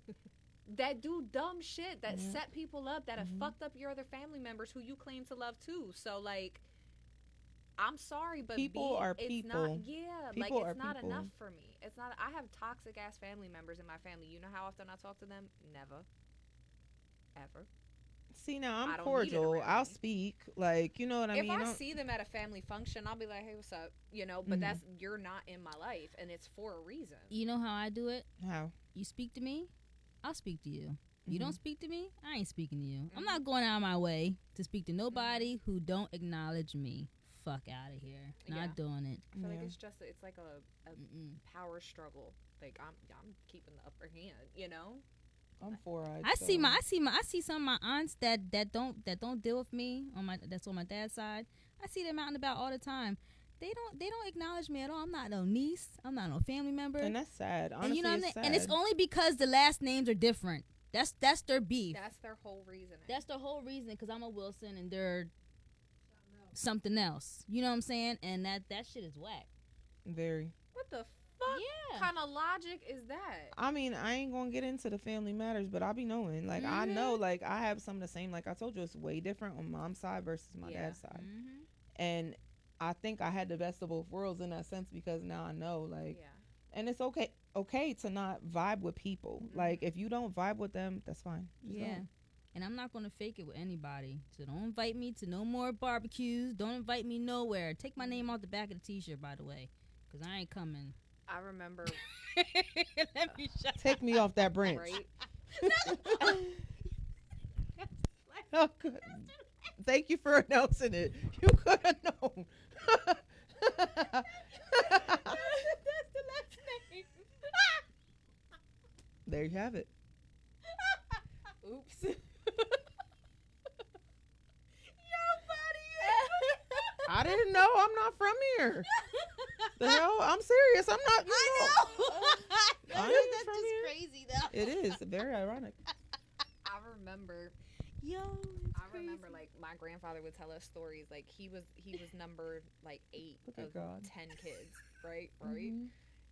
that do dumb shit, that Yeah. set people up, that have Mhm. fucked up your other family members who you claim to love too. So, like, I'm sorry, but People are it's people. Not, yeah, People like, are it's not people. enough for me. It's not. I have toxic ass family members in my family. You know how often I talk to them? Never. Ever. See, now I I'm don't need it cordial. around I'll me. speak. Like, you know what I If mean? I Don't- see them at a family function, I'll be like, hey, what's up? You know, but Mhm. you're not in my life, and it's for a reason. You know how I do it? How? You speak to me, I'll speak to you. You Mhm. don't speak to me, I ain't speaking to you. I'm Mhm. not going out of my way to speak to nobody who don't acknowledge me. Fuck out of here. Not Yeah. doing it. I feel like Yeah. it's like a Mm-mm. power struggle. Like I'm keeping the upper hand, you know? I'm four-eyed. I see so- I see some of my aunts that don't deal with me that's on my dad's side. I see them out and about all the time. They don't acknowledge me at all. I'm not no niece. I'm not no family member. And that's sad. Honestly, And you know what I'm it's saying? And it's sad. only because the last names are different. That's their beef. That's their whole reasoning. That's the whole reason, because I'm a Wilson and they're something else. You know what I'm saying? And that shit is whack. Very. What the fuck Yeah. kind of logic is that? I mean, I ain't gonna get into the family matters, but I be knowing. Like, I know, like, I have some of the same. Like I told you, it's way different on mom's side versus my Yeah. dad's side. Mm-hmm. And I think I had the best of both worlds in that sense because now I know, like, Yeah. and it's okay to not vibe with people. Like, if you don't vibe with them, that's fine. Just Yeah. don't. And I'm not going to fake it with anybody. So don't invite me to no more barbecues. Don't invite me nowhere. Take my name off the back of the t-shirt, by the way, because I ain't coming. I remember, Let me shut Take me off that branch. right? Oh, good. Thank you for announcing it. You could have known. That's the last name. There you have it. Oops. I didn't know. I'm not from here. The hell? I'm serious. I'm not. I ain't That's from just here. crazy, though. It is very ironic. I remember, Yo, like my grandfather would tell us stories. Like he was numbered like 8 Look at of God. 10 kids, right? Right. Mhm.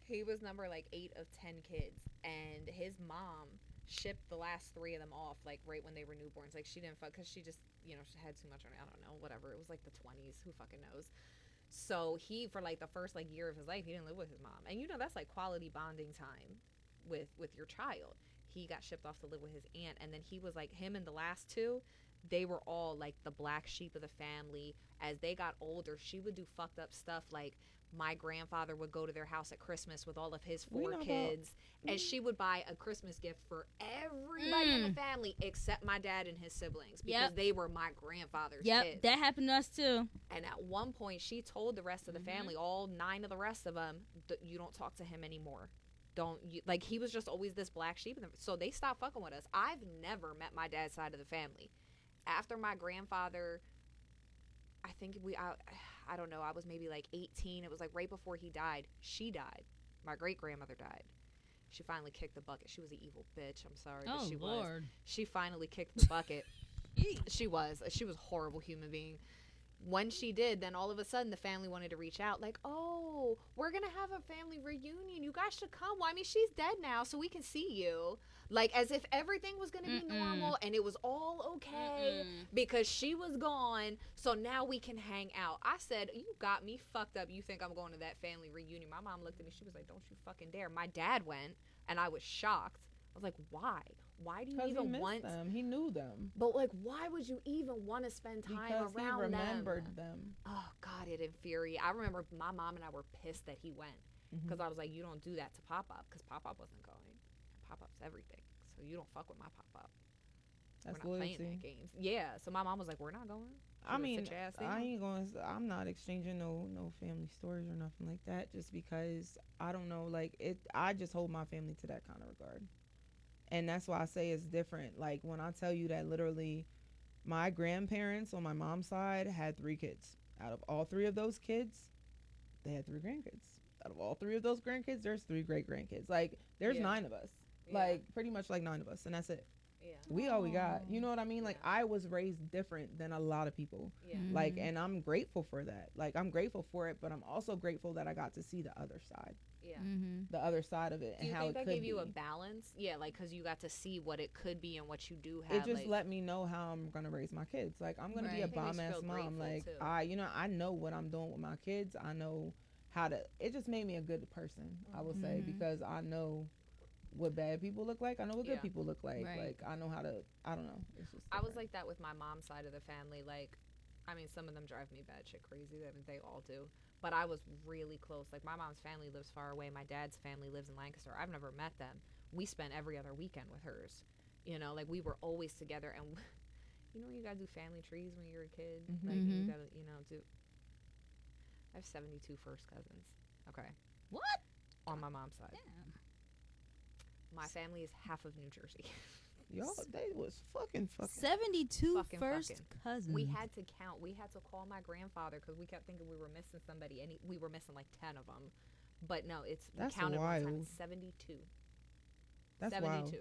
He was number like 8 of 10 kids, and his mom shipped the last 3 of them off like right when they were newborns. Like she didn't fuck because she just she had too much on it. I don't know, whatever. It was like the 20s. Who fucking knows? So he for like the first like year of his life, he didn't live with his mom, and that's like quality bonding time with your child. He got shipped off to live with his aunt, and then he was like him and the last 2. They were all like the black sheep of the family. As they got older, she would do fucked up stuff like my grandfather would go to their house at Christmas with all of his 4 kids, and she would buy a Christmas gift for everybody in the family except my dad and his siblings because they were my grandfather's kids. That happened to us too. And at one point, she told the rest of the family, all 9 of the rest of them, you don't talk to him anymore. Don't you, like, he was just always this black sheep. So they stopped fucking with us. I've never met my dad's side of the family. After my grandfather, I think I don't know, I was maybe like 18. It was like right before he died. She died. My great grandmother died. She finally kicked the bucket. She was an evil bitch. I'm sorry, but she was. She finally kicked the bucket. She was a horrible human being. When she did, then all of a sudden the family wanted to reach out like, oh, we're going to have a family reunion. You guys should come. Well, I mean, she's dead now, so we can see you. Like, as if everything was going to be normal and it was all okay because she was gone, so now we can hang out. I said, you got me fucked up. You think I'm going to that family reunion? My mom looked at me. She was like, don't you fucking dare. My dad went, and I was shocked. I was like, why? Why do you even want them? He knew them. But like, why would you even want to spend time because around he remembered them? Oh God, it infuriated. I remember my mom and I were pissed that he went because I was like, you don't do that to Pop-Up because Pop-Up wasn't going. Pop-Up's everything, so you don't fuck with my Pop-Up. That's we're not loyalty. playing that games. Yeah, so my mom was like, we're not going. I mean, I ain't going. I'm not exchanging no family stories or nothing like that. Just because I don't know, like it. I just hold my family to that kind of regard. And that's why I say it's different. Like when I tell you that literally my grandparents on my mom's side had 3 kids. Out of all 3 of those kids, they had 3 grandkids. Out of all 3 of those grandkids, there's 3 great grandkids. Like there's 9 of us. Like pretty much like 9 of us. And that's it. Yeah. We all we got. You know what I mean? Like I was raised different than a lot of people. Yeah. Like, and I'm grateful for that. Like I'm grateful for it, but I'm also grateful that I got to see the other side. Yeah. The other side of it. Do you and how think it that could gave you be. a balance? Yeah, like because you got to see what it could be and what you do have. It just like, let me know how I'm gonna raise my kids. Like I'm gonna be a I think we should bomb ass feel mom. grateful, Like too. I know what I'm doing with my kids. I know how to. It just made me a good person. I will say because I know what bad people look like. I know what good people look like. Right. Like I know how to. I don't know. It's just. I was different. like that with my mom's side of the family. Like, I mean, some of them drive me batshit crazy. I mean, they all do. But I was really close. Like, my mom's family lives far away. My dad's family lives in Lancaster. I've never met them. We spent every other weekend with hers. You know, like, we were always together. And, you know, you got to do family trees when you're a kid. Like, you got to, do. I have 72 first cousins. Okay. What? On my mom's side. Damn. My family is half of New Jersey. Y'all, they was fucking. 72 Fucking first fucking. cousins. We had to count. We had to call my grandfather because we kept thinking we were missing somebody, and we were missing like 10 of them. But no, we That's counted one time. wild. 72. That's 72. wild.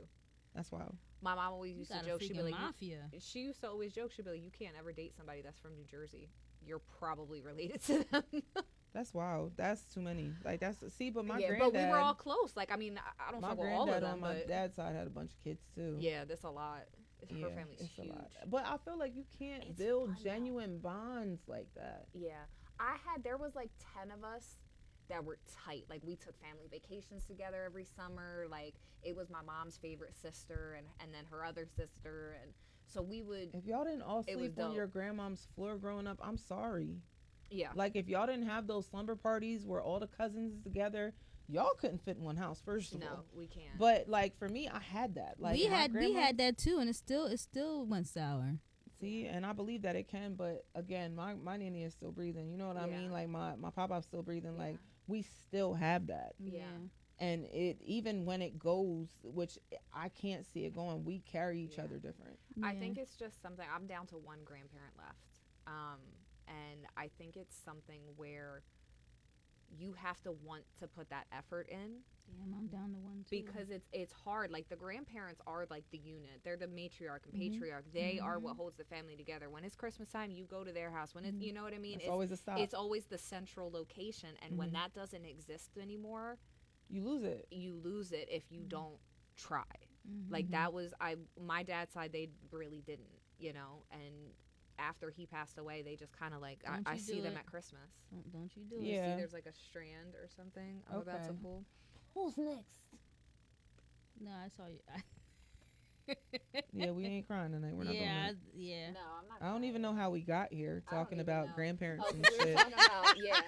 That's wild. My mom always used to joke. She'd be like, mafia. she used to always joke. She'd be like, you can't ever date somebody that's from New Jersey. You're probably related to them. That's wild. That's too many. Like that's but my yeah, granddad. but we were all close. Like I mean, I don't my fuck with all of granddad them, on my but dad's side had a bunch of kids too. yeah, that's a lot. Her family's it's huge. a lot. But I feel like you can't It's build fun, though. genuine bonds like that. Yeah. There was like 10 of us that were tight. Like we took family vacations together every summer. Like it was my mom's favorite sister and then her other sister. And so we would, If y'all didn't all It was sleep on dope. your grandmom's floor growing up, I'm sorry. yeah. Like if y'all didn't have those slumber parties where all the cousins is together, y'all couldn't fit in one house, first of No, all. we can't. But like for me, I had that. Like we my had grandma- that too, and it still went sour. See, and I believe that it can, but again, my nanny is still breathing. You know what I Yeah. mean? Like my pop-pop's still breathing. Yeah. Like we still have that. Yeah. And it even when it goes, which I can't see it going, we carry each Yeah. other different. I think it's just something. I'm down to one grandparent left. And I think it's something where you have to want to put that effort in. Damn, I'm down to one too. Because it's hard. Like the grandparents are like the unit. They're the matriarch and patriarch. They are what holds the family together. When it's Christmas time, you go to their house. When it's you know what I mean? It's always a stop. It's always the central location. And when that doesn't exist anymore, You lose it. you lose it if you don't try. Mm-hmm. Like that was my dad's side, they really didn't, you know, and after he passed away, they just kind of like Don't I you see do them it. at Christmas. Don't you do Yeah. See, there's like a strand or something I'm about to Okay. pull. Who's next? it. No, I saw you. Yeah, we ain't crying tonight. We're not doing yeah, that. yeah. No, I'm not. I don't even know how we got here I don't talking even about know. grandparents Oh, and we were shit. talking about, yeah.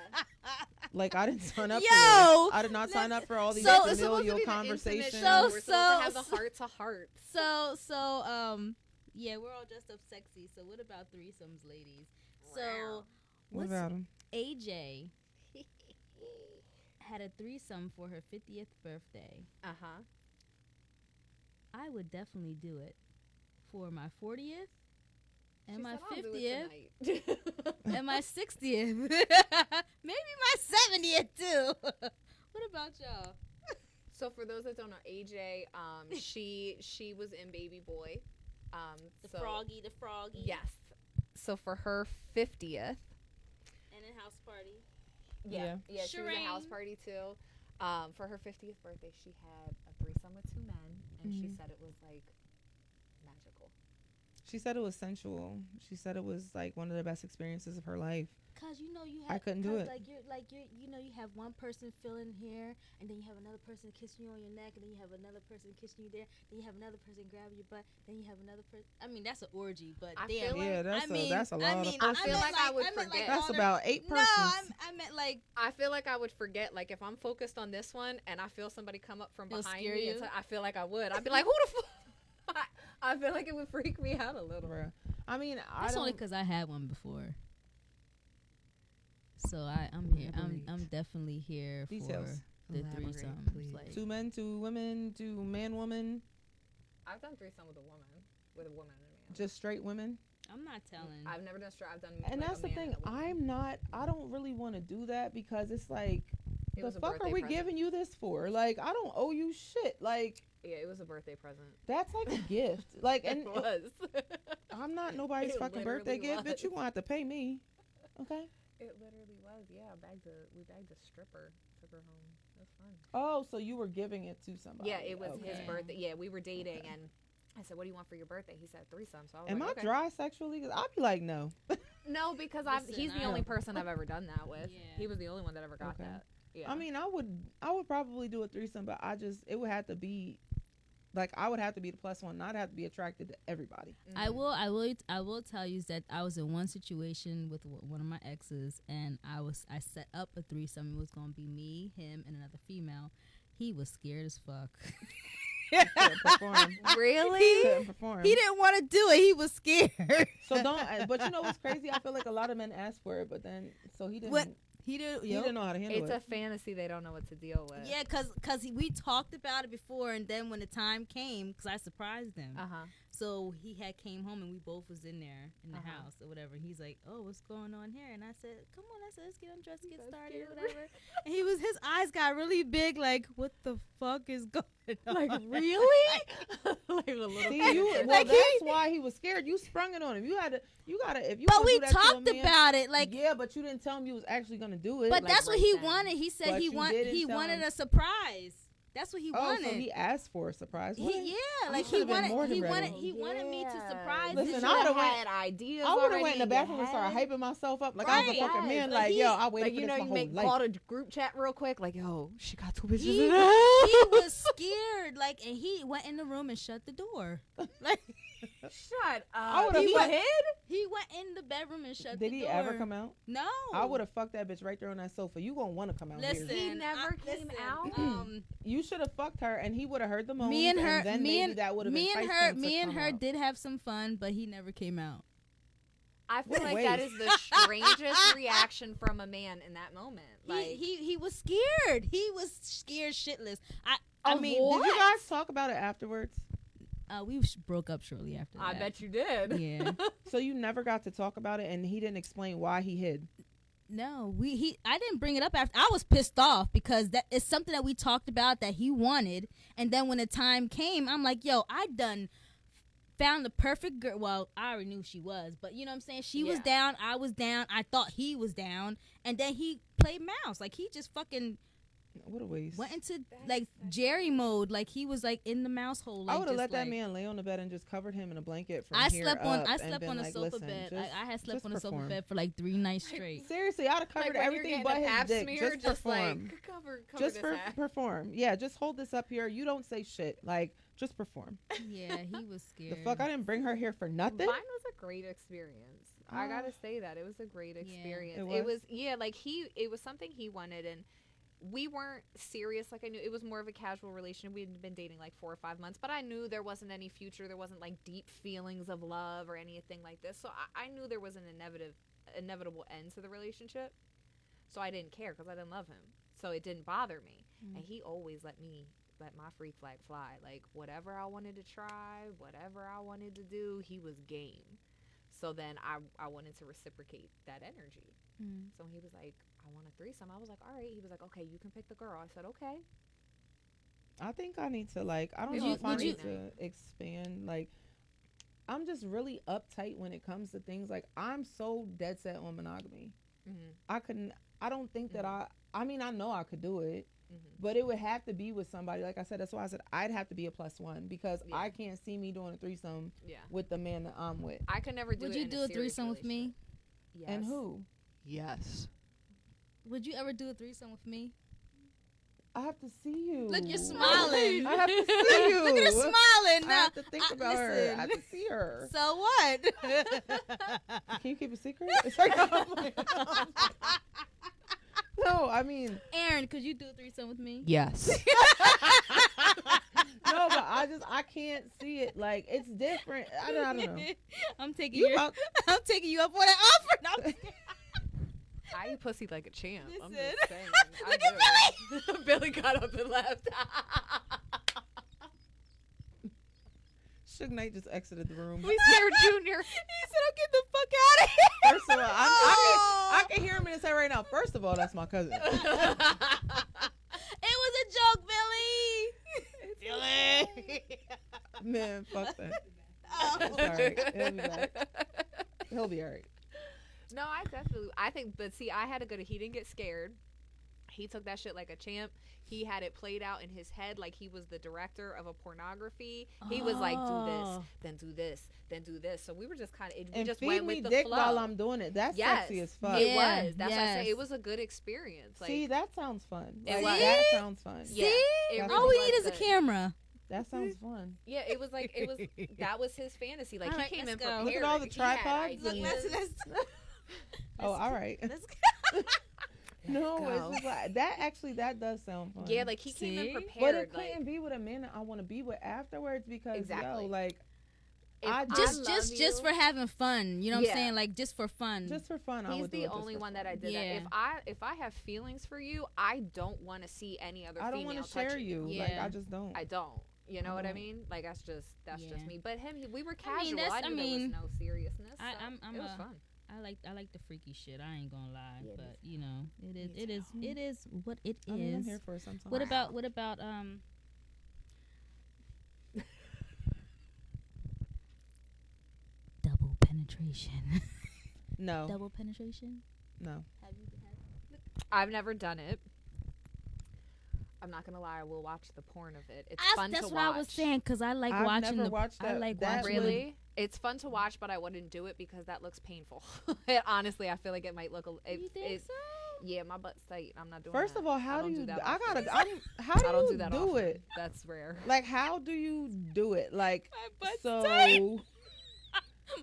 Like I didn't sign up for Yo, this. I did not sign up for all these so- It's supposed to familial be the intimate conversations. show. We're So- supposed to have so- the heart to heart. So, yeah, we're all dressed up sexy. So, what about threesomes, ladies? So, Wow. What what's about him? AJ had a threesome for her 50th birthday. Uh-huh. I would definitely do it for my 40th and She my said, "I'll do 50th it tonight." and my 60th. Maybe my 70th too. What about y'all? So for those that don't know, AJ, she was in Baby Boy. The froggy. Yes. So for her 50th, And a house party. Yeah. she was a house Shireen. party too. For her 50th birthday, she had a threesome with 2 men, and she Mhm. said it was like magical. She said it was sensual. She said it was like one of the best experiences of her life. Cause you know you I have. couldn't do 'cause, it. Like you're you know you have one person feeling here, and then you have another person kissing you on your neck, and then you have another person kissing you there, then you have another person grabbing your butt, then you have another person. I mean that's an orgy, but I damn. feel like- Yeah, that's I mean, that's a lot I mean, of I persons. feel meant like I would meant forget. That's all the- about 8 No, persons. I meant like I feel like I would forget. Like if I'm focused on this one and I feel somebody come up from It'll behind scare me, you? I feel like I would. I'd be like, "Who the fuck?" I feel like it would freak me out a little. Bruh. I mean, I that's only don't. because I had one before. So I'm here. I'm Elaborate. definitely here Details. for the Elaborate, threesomes. please. Like 2 men, 2 women, 2 man, woman, I've done threesome with a woman and a man. just straight women. I'm not telling. I've never done straight. I've done. And like, that's a the man thing. and a woman. I'm not. I don't really want to do that because it's like, It the was a fuck are birthday we present. giving you this for? Like, I don't owe you shit. Like, Yeah, it was a birthday present. that's like a gift. Like, and It was. I'm not nobody's It fucking birthday literally gift, bitch. You was. gonna have to pay me. Okay. It literally was. Yeah, we bagged a stripper, took her home. It was fun. Oh, so you were giving it to somebody? Yeah, it was his Okay. birthday. Yeah, we were dating, Okay. and I said, "What do you want for your birthday?" He said threesome. So I was Am like, I okay. dry sexually? Cause I'd be like, no. No, because Listen, he's the I- only person I've ever done that with. Yeah. He was the only one that ever got Okay. that. Yeah. I mean, I would probably do a threesome, but it would have to be, like, I would have to be the plus one, not have to be attracted to everybody. I Mhm. will tell you that I was in one situation with one of my exes, and I set up a threesome. It was gonna be me, him, and another female. He was scared as fuck. Couldn't perform. Really? Couldn't perform. He didn't want to do it. He was scared. So don't. But you know what's crazy? I feel like a lot of men ask for it, but then so he didn't. What? He did. He didn't know how to handle It's it. a fantasy they don't know what to deal with. Yeah, cause we talked about it before, and then when the time came, cause I surprised him. Uh huh. So he had came home, and we both was in there in the Uh-huh. house or whatever. He's like, "Oh, what's going on here?" And I said, "Come on," I said, "Let's get undressed, get got started, or scared. whatever." And his eyes got really big, like, "What the fuck is going on?" Like really? Like a little. See, kid. you. Well, Like, that's why he was scared. You sprung it on him. You gotta. If you. But gonna we do that to a talked man, about it, like. Yeah, but you didn't tell him you was actually gonna do it. But like, that's what right he then. wanted. He said But he you wanted didn't tell him. a surprise. That's what he oh, wanted. so he asked for a surprise. What? Yeah, like he should've been wanted more than ready. he wanted me to surprise Listen, him. I would've went- had ideas. I would have already went in the bathroom and your started head. hyping myself up like I was a Right. fucking man. Yes, Like, like yo, he- I waited Like for you this know, my you whole make life. call a group chat real quick. Like, yo, she got 2 bitches He, in the house. he was scared, like, and he went in the room and shut the door. Like Shut I up. would've He fucked- hid? he went in the bedroom and shut the Did door. he ever come out? No. I would have fucked that bitch right there on that sofa. You gonna want to come out Listen, here? He never came out? You should have fucked her, and he would have heard the moans. me and her, then me maybe and that would have me and enticed her, him to me and come her out. did have some fun, but he never came out. I feel What a like that waste. is the strangest reaction from a man in that moment. Like, He was scared. He was scared shitless. I Of mean, what? Did you guys talk about it afterwards? we broke up shortly after that. I bet you did. Yeah. So you never got to talk about it, and he didn't explain why he hid. No, I didn't bring it up after. I was pissed off because that is something that we talked about that he wanted, and then when the time came, I'm like, yo, I done found the perfect girl. Well, I already knew she was, but you know what I'm saying? She was Yeah. down, I was down, I thought he was down, and then he played mouse. Like he just fucking What a waste. Went into like Jerry mode, like he was like in the mouse hole. Like, I would have just, let that like, man lay on the bed and just covered him in a blanket from I here slept up on and been a like, sofa "Listen, bed. just- I had slept just on a sofa perform." bed for like 3 nights straight. Seriously, I'd have covered like when you're everything getting but a his pap dick. smear, Just just perform. like cover Just this ass. perform. Yeah, just hold this up here. You don't say shit. Like, just perform. Yeah, he was The scared. fuck? I didn't bring her here for nothing. Mine was a great experience. I gotta say that it was a great experience. It was? Yeah, like it was something he wanted, and we weren't serious. Like I knew it was more of a casual relationship. We had been dating like 4 or 5 months, but I knew there wasn't any future. There wasn't like deep feelings of love or anything like this. So I knew there was an inevitable end to the relationship. So I didn't care because I didn't love him. So it didn't bother me. And he always let my freak flag fly. Like whatever I wanted to try, whatever I wanted to do, he was game. So then I wanted to reciprocate that energy. So he was like, I want a threesome. I was like, all right. He was like, okay, you can pick the girl. I said, okay. I think I need to like. I don't Would know you- if I would you- need to expand. Like, I'm just really uptight when it comes to things. Like, I'm so dead set on monogamy. I couldn't. I don't think that I mean, I know I could do it. But it would have to be with somebody. Like I said, that's why I said I'd have to be a +1 because Yeah. I can't see me doing a threesome Yeah. with the man that I'm with. I could never do Would it. you in do a a serious threesome with me? relationship. Yes. And who? Yes. Would you ever do a threesome with me? I have to see you. Look, you're smiling. I have to see you. Look at her smiling I now. have to think about her. listen. I have to see her. So what? Can you keep a secret? It's like, no, I mean, Aaron, could you do a threesome with me? Yes. no, but I can't see it. Like, it's different. I don't know. I'm taking You you. out- I'm taking you up on that offer. No, I eat pussy like a champ. I'm Listen. just saying. Look I at do. Billy got up and left. Suge Knight just exited the room. We scared Junior. He said, "I'll get the fuck out of here." First of all, I can hear him in his head right now. First of all, that's my cousin. It was a joke, Billy. Man, fuck that. Oh. It's all right. He'll be back. He'll be all right. No, I think, but see, I had a good, he didn't get scared. He took that shit like a champ. He had it played out in his head like he was the director of a pornography. He was like, do this, then do this, then do this. So we were just kind of, we And just feed went me with the dick flow. while I'm doing it. That's Yes. sexy as fuck. It Yeah, was. That's why I say yes. it was a good experience. Like, See, that sounds fun. It Like, was. that sounds fun. yeah, See? it That's really All we was need is a good. camera. That sounds fun. Yeah, it was like that was his fantasy. Like All right, he came let's in go. prepared. Look at all the He had tripods. ideas. Oh, all right. Let's No, go. it's just like that does sound fun. Yeah, like he came in See? prepared. but it like, couldn't be with a man that I want to be with afterwards because Exactly. yo, like if I I just love just you- for having fun. You know what Yeah. I'm saying? Like just for fun. just for fun, I He's would do the it just only for one fun. that I did Yeah. that. If I have feelings for you, I don't want to see any other I don't female want to share touching you. Like Yeah. I just don't. I don't. You know I what I don't. mean? Like that's just Yeah. me. But him, we were I casual. mean, that's- I I knew there mean, was no seriousness. I- so I'm it was a- fun. I like the freaky shit. I ain't gonna lie, Yeah, me but you know, it is Me it is too. it is what it is. I mean, I'm here for it sometimes. What about double penetration? no, Double penetration? no. Have you I've never done it. I'm not gonna lie. I will watch the porn of it. It's fun That's to what watch. I was saying because I like I've watching never the. watched I that- like that watching. the- Really? It's fun to watch, but I wouldn't do it because that looks painful. Honestly, I feel like it might look. You think so? Yeah, my butt's tight. I'm not doing First that. of all, I how do don't you? that I often. gotta. How I do don't you do that do often. it? That's rare. Like, how do you do it? Like, My butt's so tight.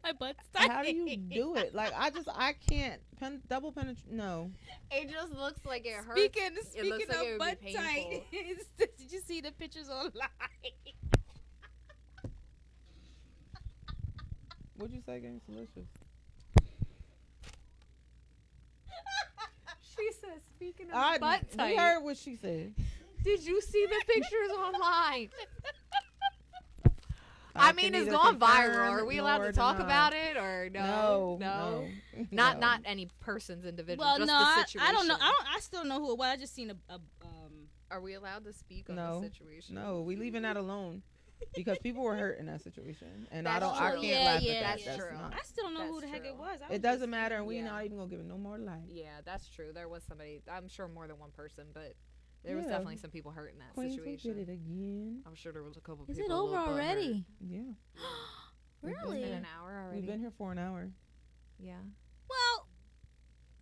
My butt's tight. how do you do it? Like, I can't double penetrate. No. It just looks like it hurts. Speaking It looks like it of would butt be tight, painful. did you see the pictures online? What'd you say, Gang Delicious? She says, speaking of I butt we tight, heard what she said. did you see the pictures online? I mean, can it's neither gone viral. confirm Are we allowed nor to talk deny. about it or no? No. Not No. not any person's individual. Well, just no, the situation. I don't know. I still know who it was. I just seen a Are we allowed to speak on No. the situation? No, we leaving that alone because people were hurt in that situation, and I That's don't. I true. can't Yeah, laugh yeah, at that. that's true. not- I still don't know who the That's heck it true. was. I was It doesn't just- matter, and we yeah. not even gonna give it no more light. Yeah, that's true. There was somebody. I'm sure more than one person, but There was Yeah. definitely some people hurt in that Queens, we situation. did it again. I'm sure there was a couple Is people. it a over little butthurt. already? Yeah. It's Really? been an hour already. We've been here for an hour. Yeah. Well,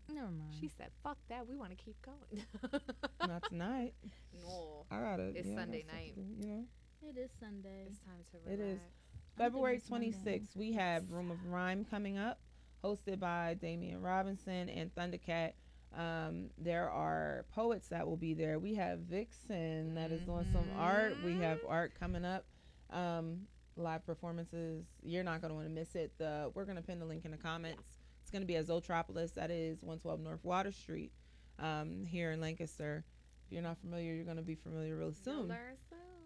never mind. She said, "Fuck that. We want to keep going." Not tonight. No. I got it. It's I got Sunday stuff to night. do, you know. It is Sunday. It's time to It relax. is. February it's Monday. 26th, we have Room of Rhyme coming up, hosted by Damian Robinson and Thundercat. There are poets that will be there. We have Vixen that is doing some art. We have art coming up. Live performances. You're not going to want to miss it. We're going to pin the link in the comments. It's going to be at Zotropolis. That is 112 North Water Street here in Lancaster. If you're not familiar, you're going to be familiar real soon.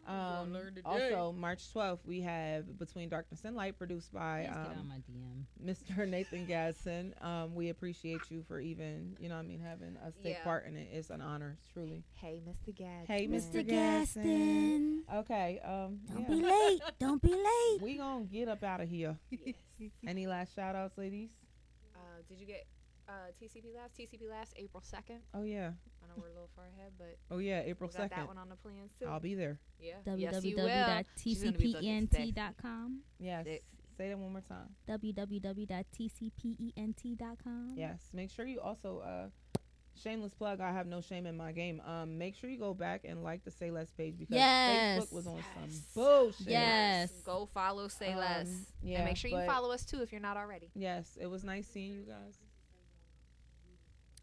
Also, March 12th, we have Between Darkness and Light, produced by Please get on my DM. Mr. Nathan Gasson. We appreciate you for even, having us take Yeah. part in it. It's an honor, truly. Hey, Mr. Gadsden. Hey, Mr. Gaston. Gaston. Okay. Don't be late. Don't be late. We gonna get up out of here. Any last shout outs, ladies? Did you get TCP Laughs? TCP Laughs, April 2nd. Oh yeah. I know we're a little far ahead, but Oh yeah. April we got 2nd. that one on the plans too. I'll be there. Yeah. Yes, you will. She's gonna be looking www.tcpent.com. Yes. Sick. Say that one more time. www.tcpent.com. Yes. Make sure you also shameless plug. I have no shame in my game. Make sure you go back and like the Say Less page because Yes. Facebook was on some Yes. bullshit. Yes. Go follow Say Less. Yeah. And make sure you but follow us too if you're not already. Yes, it was nice seeing you guys.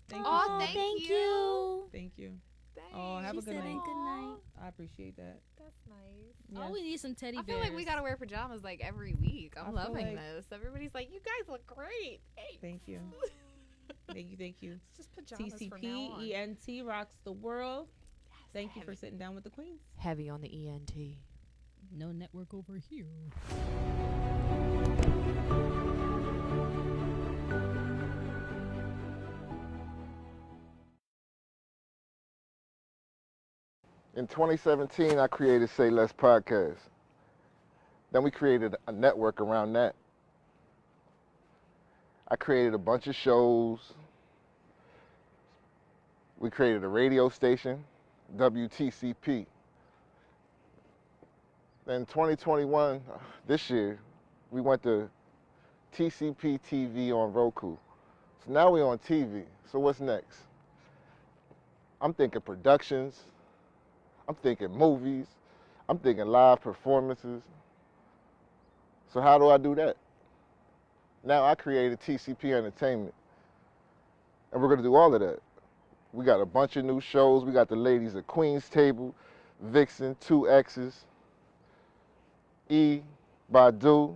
Thank Oh, you. thank you. Thank you. Thanks. Oh, have She a good said night. good night. I appreciate that. That's nice. Yes. Oh, we need some teddy I bears. feel like we gotta wear pajamas like every week. I I'm feel loving like- this. Everybody's like, you guys look great. Hey. Thank you. Thank you. It's just pajamas from now TCP on. ENT rocks the world. Thank you for heavy. sitting down with the queens. Heavy on the ENT. No network over here. In 2017, I created Say Less Podcast. Then we created a network around that. I created a bunch of shows. We created a radio station, WTCP. Then 2021, this year, we went to TCP TV on Roku. So now we're on TV. So what's next? I'm thinking productions. I'm thinking movies. I'm thinking live performances. So how do I do that? Now I created TCP Entertainment. And we're gonna do all of that. We got a bunch of new shows. We got the ladies at Queen's Table, Vixen, 2X's, E, Badu,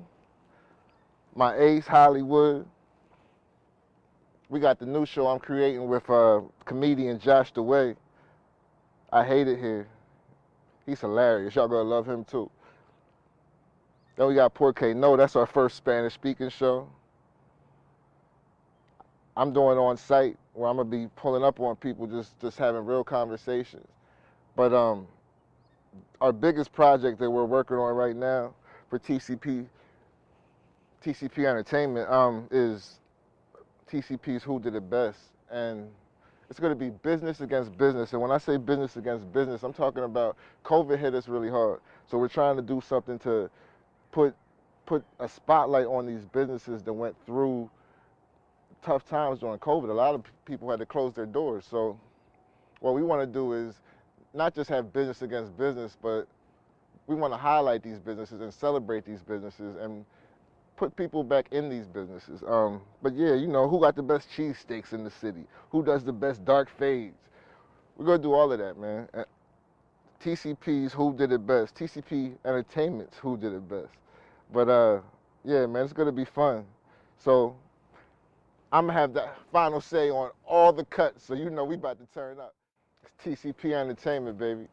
my Ace, Hollywood. We got the new show I'm creating with comedian Josh DeWay. I Hate It Here. He's hilarious. Y'all gonna love him too. Then we got Porque No. That's our first Spanish speaking show. I'm doing on site where I'm gonna be pulling up on people, just having real conversations. But our biggest project that we're working on right now for TCP Entertainment is TCP's Who Did It Best, and it's going to be business against business. And when I say business against business, I'm talking about COVID hit us really hard. So we're trying to do something to put a spotlight on these businesses that went through tough times during COVID. A lot of people had to close their doors. So what we want to do is not just have business against business, but we want to highlight these businesses and celebrate these businesses and put people back in these businesses. But yeah, who got the best cheesesteaks in the city? Who does the best dark fades? We're gonna do all of that, man. TCP's Who Did It Best. TCP Entertainment's Who Did It Best. But yeah, man, it's gonna be fun. So I'm gonna have the final say on all the cuts, so we about to turn up. It's TCP Entertainment, baby.